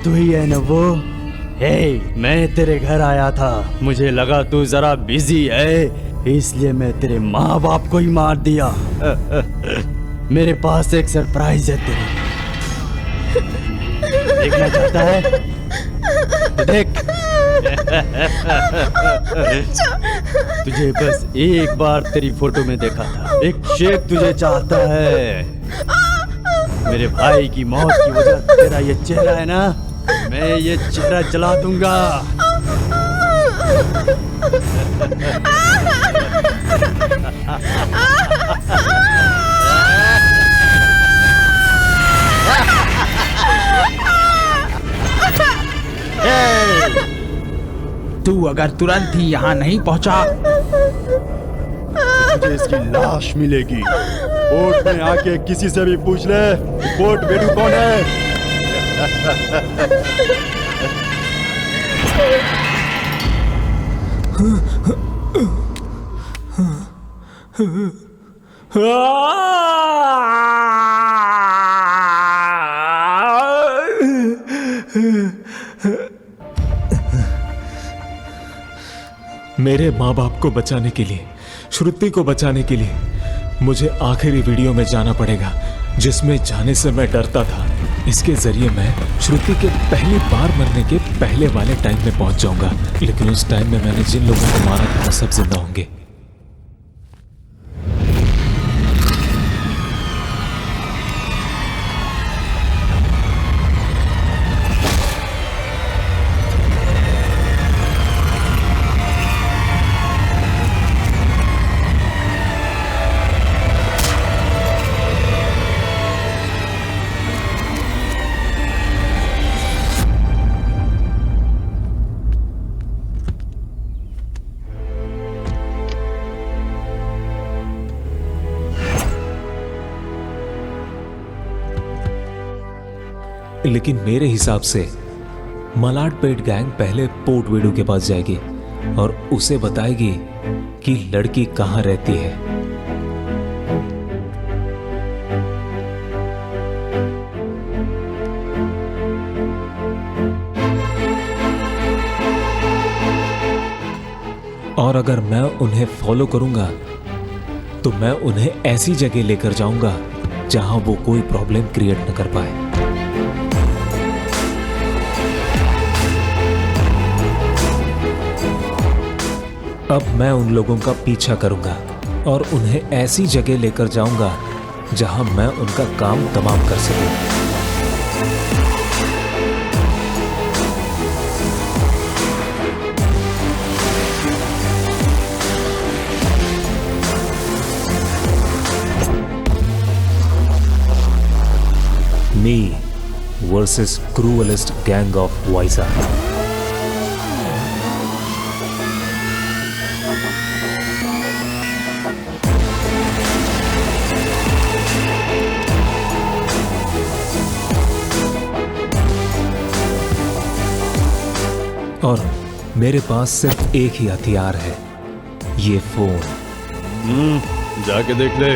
तू ही है ना वो? हे, मैं तेरे घर आया था, मुझे लगा तू जरा बिजी है, इसलिए मैं तेरे माँ बाप को ही मार दिया। मेरे पास एक सरप्राइज है तेरे। देखना चाहता है? देख, तुझे बस एक बार तेरी फोटो में देखा था। एक शेख तुझे चाहता है। मेरे भाई की मौत की वजह तेरा ये चेहरा है ना, मैं ये चेहरा जला दूंगा। तू अगर तुरंत ही यहाँ नहीं पहुँचा मुझे इसकी लाश मिलेगी। कोर्ट में आके किसी से भी पूछ ले कोर्ट बेडू कौन है। मेरे माँ बाप को बचाने के लिए, श्रुति को बचाने के लिए मुझे आखिरी वीडियो में जाना पड़ेगा, जिसमें जाने से मैं डरता था। इसके जरिए मैं श्रुति के पहली बार मरने के पहले वाले टाइम में पहुंच जाऊंगा। लेकिन उस टाइम में मैंने जिन लोगों को मारा था वो सब जिंदा होंगे। लेकिन मेरे हिसाब से मलाड पेट गैंग पहले पोर्ट वेडू के पास जाएगी और उसे बताएगी कि लड़की कहां रहती है। और अगर मैं उन्हें फॉलो करूंगा तो मैं उन्हें ऐसी जगह लेकर जाऊंगा जहां वो कोई प्रॉब्लम क्रिएट न कर पाए। अब मैं उन लोगों का पीछा करूंगा और उन्हें ऐसी जगह लेकर जाऊंगा जहां मैं उनका काम तमाम कर सकूं। Me versus cruelest gang of Vizag. और मेरे पास सिर्फ एक ही हथियार है, ये फोन। जाके देख ले।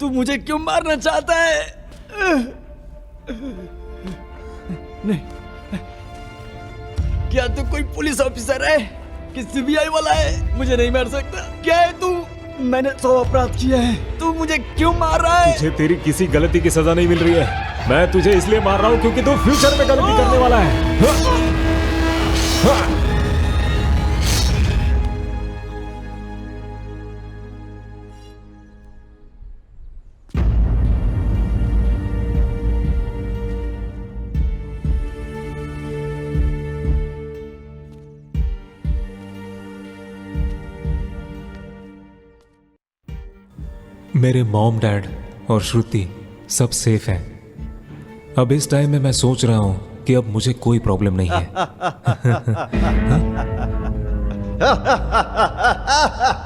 तू मुझे क्यों मारना चाहता है? नहीं, क्या तू कोई पुलिस ऑफिसर है कि सीबीआई वाला है? मुझे नहीं मार सकता। क्या है तू? मैंने 100 अपराध किया है, तू मुझे क्यों मार रहा है? तुझे तेरी किसी गलती की सजा नहीं मिल रही है। मैं तुझे इसलिए मार रहा हूँ क्योंकि तू फ्यूचर में गलती करने वाला है। मेरे मॉम डैड और श्रुति सब सेफ हैं। अब इस टाइम में मैं सोच रहा हूं कि अब मुझे कोई प्रॉब्लम नहीं है।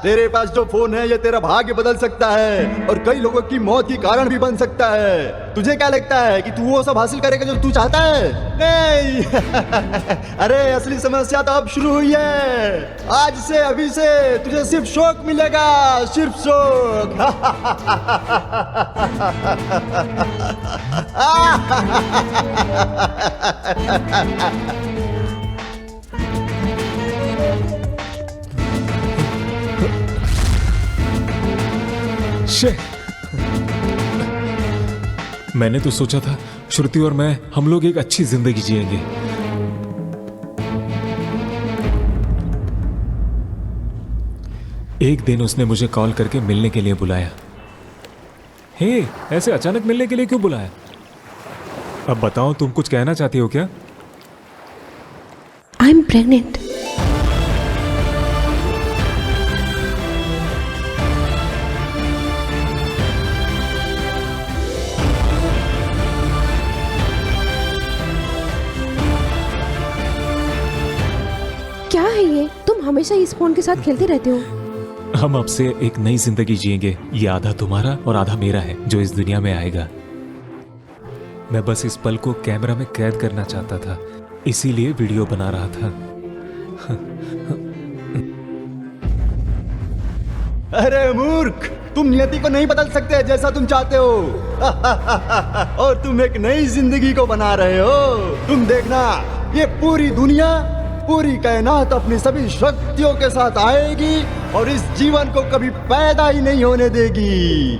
तेरे पास जो फोन है ये तेरा भाग्य बदल सकता है और कई लोगों की मौत की कारण भी बन सकता है। तुझे क्या लगता है कि तू वो सब हासिल करेगा जो तू चाहता है? नहीं। अरे असली समस्या तो अब शुरू हुई है। आज से अभी से तुझे सिर्फ शौक मिलेगा, सिर्फ शौक। मैंने तो सोचा था श्रुति और मैं हम लोग एक अच्छी जिंदगी जिएंगे। एक दिन उसने मुझे कॉल करके मिलने के लिए बुलाया। हे, ऐसे अचानक मिलने के लिए क्यों बुलाया? अब बताओ, तुम कुछ कहना चाहती हो क्या? I am pregnant. क्या है ये? तुम हमेशा इस फोन के साथ खेलते रहते हो। हम अब से एक नई जिंदगी जिएंगे। ये आधा तुम्हारा और आधा मेरा है जो इस दुनिया में आएगा। मैं बस इस पल को कैमरा में कैद करना चाहता था, इसीलिए वीडियो बना रहा था। अरे मूर्ख, तुम नियति को नहीं बदल सकते जैसा तुम चाहते हो। और तुम एक नई जिंदगी को बना रहे हो। तुम देखना, ये पूरी दुनिया, पूरी कायनात अपनी सभी शक्तियों के साथ आएगी और इस जीवन को कभी पैदा ही नहीं होने देगी।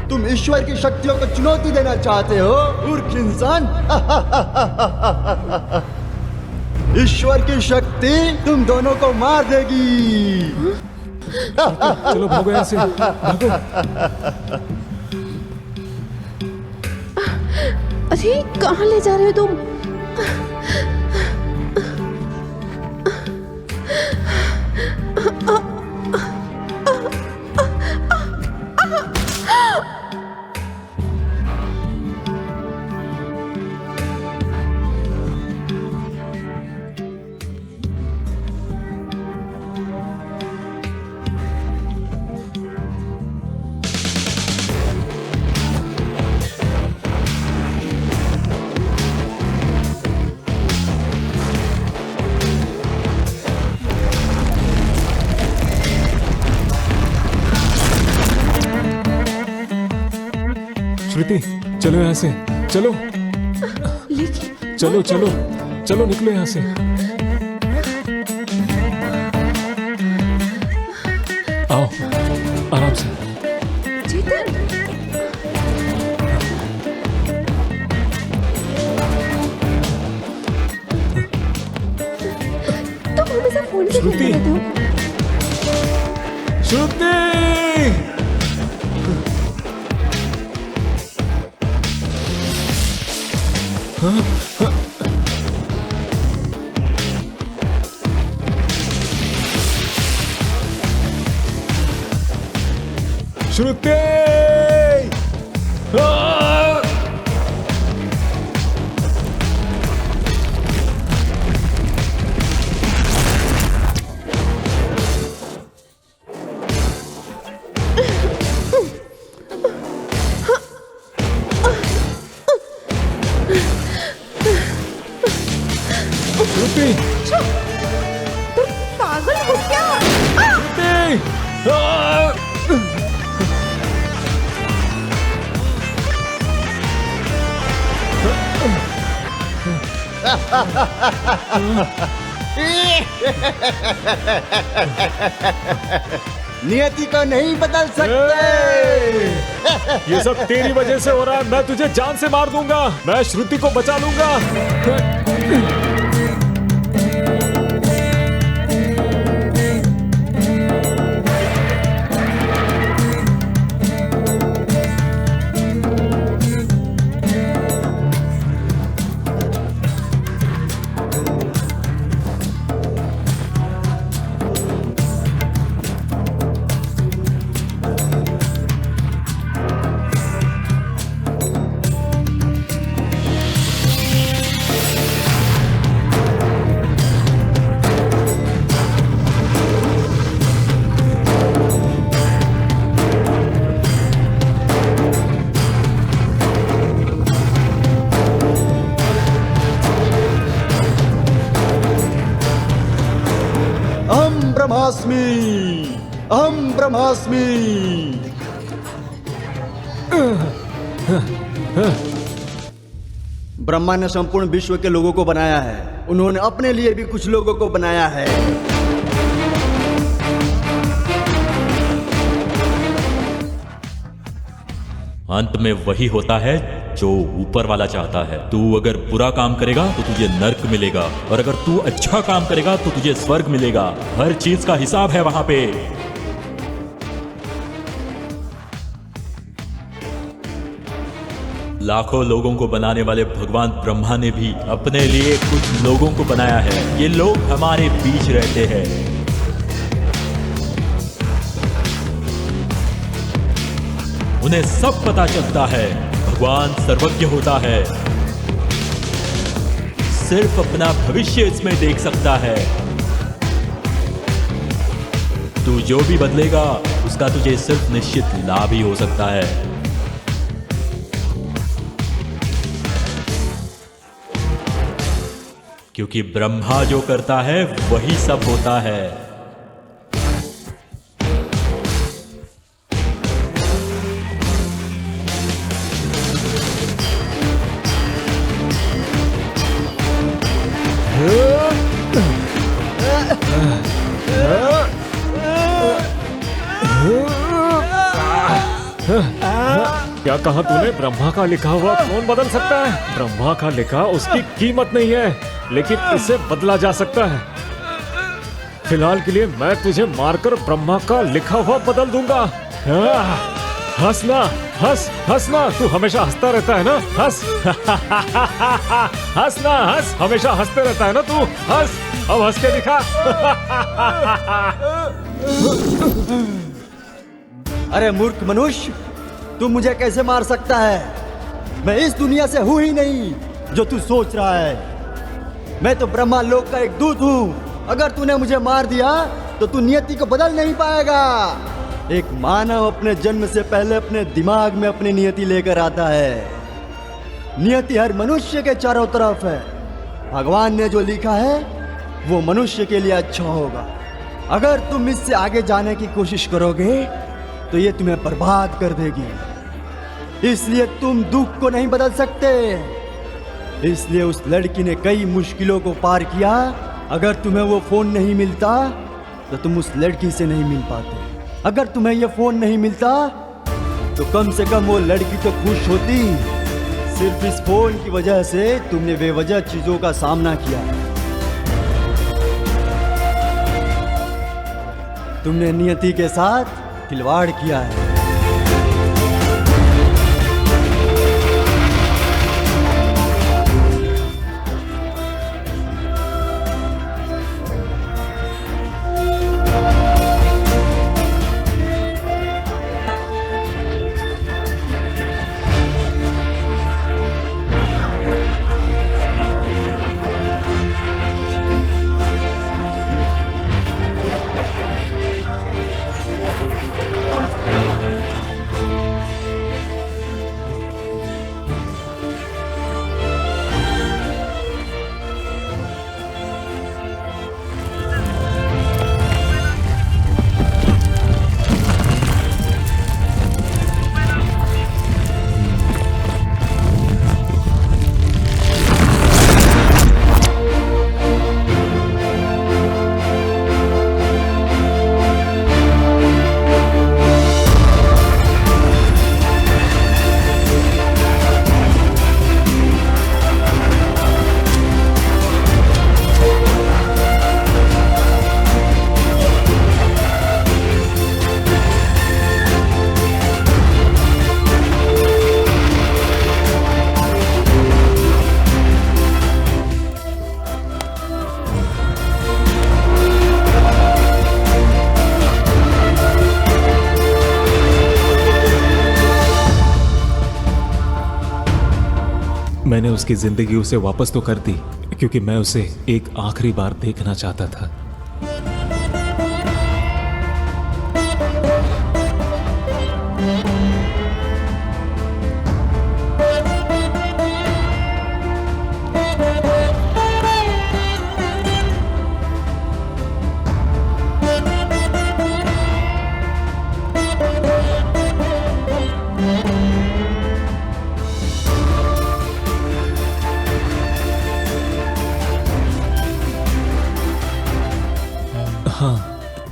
तुम ईश्वर की शक्तियों को चुनौती देना चाहते हो, मूर्ख इंसान। ईश्वर की शक्ति तुम दोनों को मार देगी। चलो भागो यहाँ से, भागो। अरे कहाँ ले जा रहे हो तुम? श्रुति, चलो यहाँ से, चलो चलो चलो चलो, निकलो यहाँ से। आओ, आराम से। चेतन, तुम हमेशा फोन पे खेलते रहते हो। श्रुति, श्रुति, पागल हो क्या? नियति को नहीं बदल सकते। ये सब तेरी वजह से हो रहा है। मैं तुझे जान से मार दूंगा। मैं श्रुति को बचा लूंगा। अहम ब्रह्मास्मि। ब्रह्मा ने संपूर्ण विश्व के लोगों को बनाया है। उन्होंने अपने लिए भी कुछ लोगों को बनाया है। अंत में वही होता है जो ऊपर वाला चाहता है। तू अगर बुरा काम करेगा तो तुझे नर्क मिलेगा, और अगर तू अच्छा काम करेगा तो तुझे स्वर्ग मिलेगा। हर चीज का हिसाब है वहां पे। लाखों लोगों को बनाने वाले भगवान ब्रह्मा ने भी अपने लिए कुछ लोगों को बनाया है। ये लोग हमारे बीच रहते हैं। उन्हें सब पता चलता है। भगवान सर्वज्ञ होता है, सिर्फ अपना भविष्य इसमें देख सकता है। तू जो भी बदलेगा उसका तुझे सिर्फ निश्चित लाभ ही हो सकता है। क्योंकि ब्रह्मा जो करता है वही सब होता है। क्या कहा तूने? ब्रह्मा का लिखा हुआ कौन बदल सकता है? ब्रह्मा का लिखा उसकी कीमत नहीं है, लेकिन इसे बदला जा सकता है। फिलहाल के लिए मैं तुझे मारकर ब्रह्मा का लिखा हुआ बदल दूंगा। हंसना, हंसना, तू हमेशा हंसता रहता है ना? हंस। हंसना, हंस, हमेशा हंसते रहता है ना तू? हंस, अब हंस के दिखा। अरे मूर्ख मनुष्य, तू मुझे कैसे मार सकता है? मैं इस दुनिया से हूं ही नहीं जो तू सोच रहा है। मैं तो ब्रह्मा लोक का एक दूत हूं। अगर तूने मुझे मार दिया तो तू नियति को बदल नहीं पाएगा। एक मानव अपने जन्म से पहले अपने दिमाग में अपनी नियति लेकर आता है। नियति हर मनुष्य के चारों तरफ है। भगवान ने जो लिखा है वो मनुष्य के लिए अच्छा होगा। अगर तुम इससे आगे जाने की कोशिश करोगे तो ये तुम्हें बर्बाद कर देगी। इसलिए तुम दुख को नहीं बदल सकते। इसलिए उस लड़की ने कई मुश्किलों को पार किया। अगर तुम्हें वो फोन नहीं मिलता तो तुम उस लड़की से नहीं मिल पाते। अगर तुम्हें ये फोन नहीं मिलता तो कम से कम वो लड़की तो खुश होती। सिर्फ इस फोन की वजह से तुमने बेवजह चीजों का सामना किया। तुमने नियति के साथ खिलवाड़ किया है। मैंने उसकी जिंदगी उसे वापस तो कर दी, क्योंकि मैं उसे एक आखिरी बार देखना चाहता था।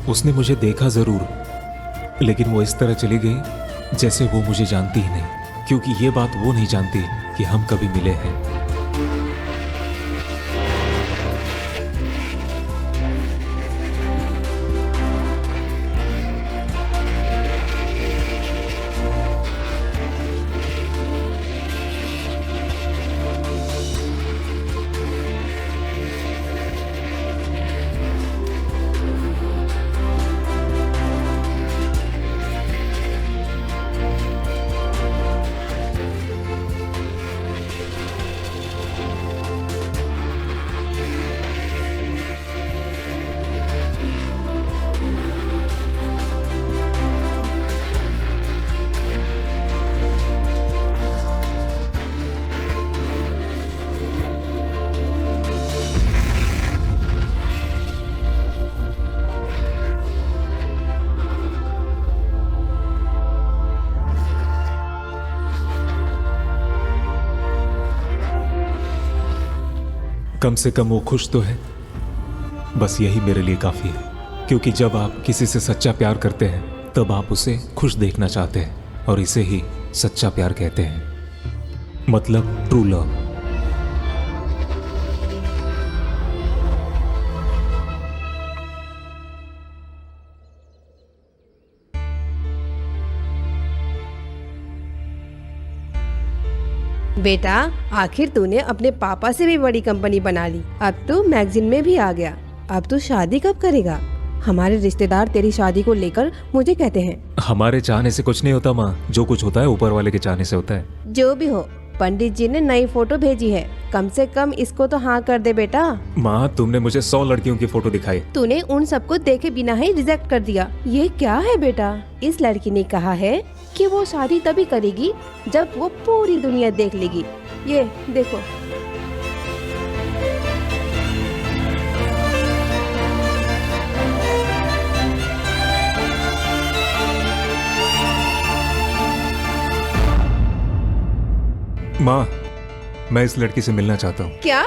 उसने मुझे देखा जरूर, लेकिन वो इस तरह चली गई जैसे वो मुझे जानती ही नहीं, क्योंकि ये बात वो नहीं जानती कि हम कभी मिले हैं। कम से कम वो खुश तो है। बस यही मेरे लिए काफी है, क्योंकि जब आप किसी से सच्चा प्यार करते हैं तब आप उसे खुश देखना चाहते हैं, और इसे ही सच्चा प्यार कहते हैं, मतलब ट्रू लव। बेटा, आखिर तूने अपने पापा से भी बड़ी कंपनी बना ली। अब तू मैगजीन में भी आ गया। अब तू शादी कब करेगा? हमारे रिश्तेदार तेरी शादी को लेकर मुझे कहते हैं। हमारे चाहने से कुछ नहीं होता माँ, जो कुछ होता है ऊपर वाले के चाहने से होता है। जो भी हो, पंडित जी ने नई फोटो भेजी है, कम से कम इसको तो हाँ कर दे बेटा। माँ, तुमने मुझे 100 लड़कियों की फोटो दिखाई, तूने उन सबको देखे बिना ही रिजेक्ट कर दिया। ये क्या है बेटा? इस लड़की ने कहा है कि वो शादी तभी करेगी जब वो पूरी दुनिया देख लेगी। ये देखो। माँ, मैं इस लड़की से मिलना चाहता हूँ। क्या?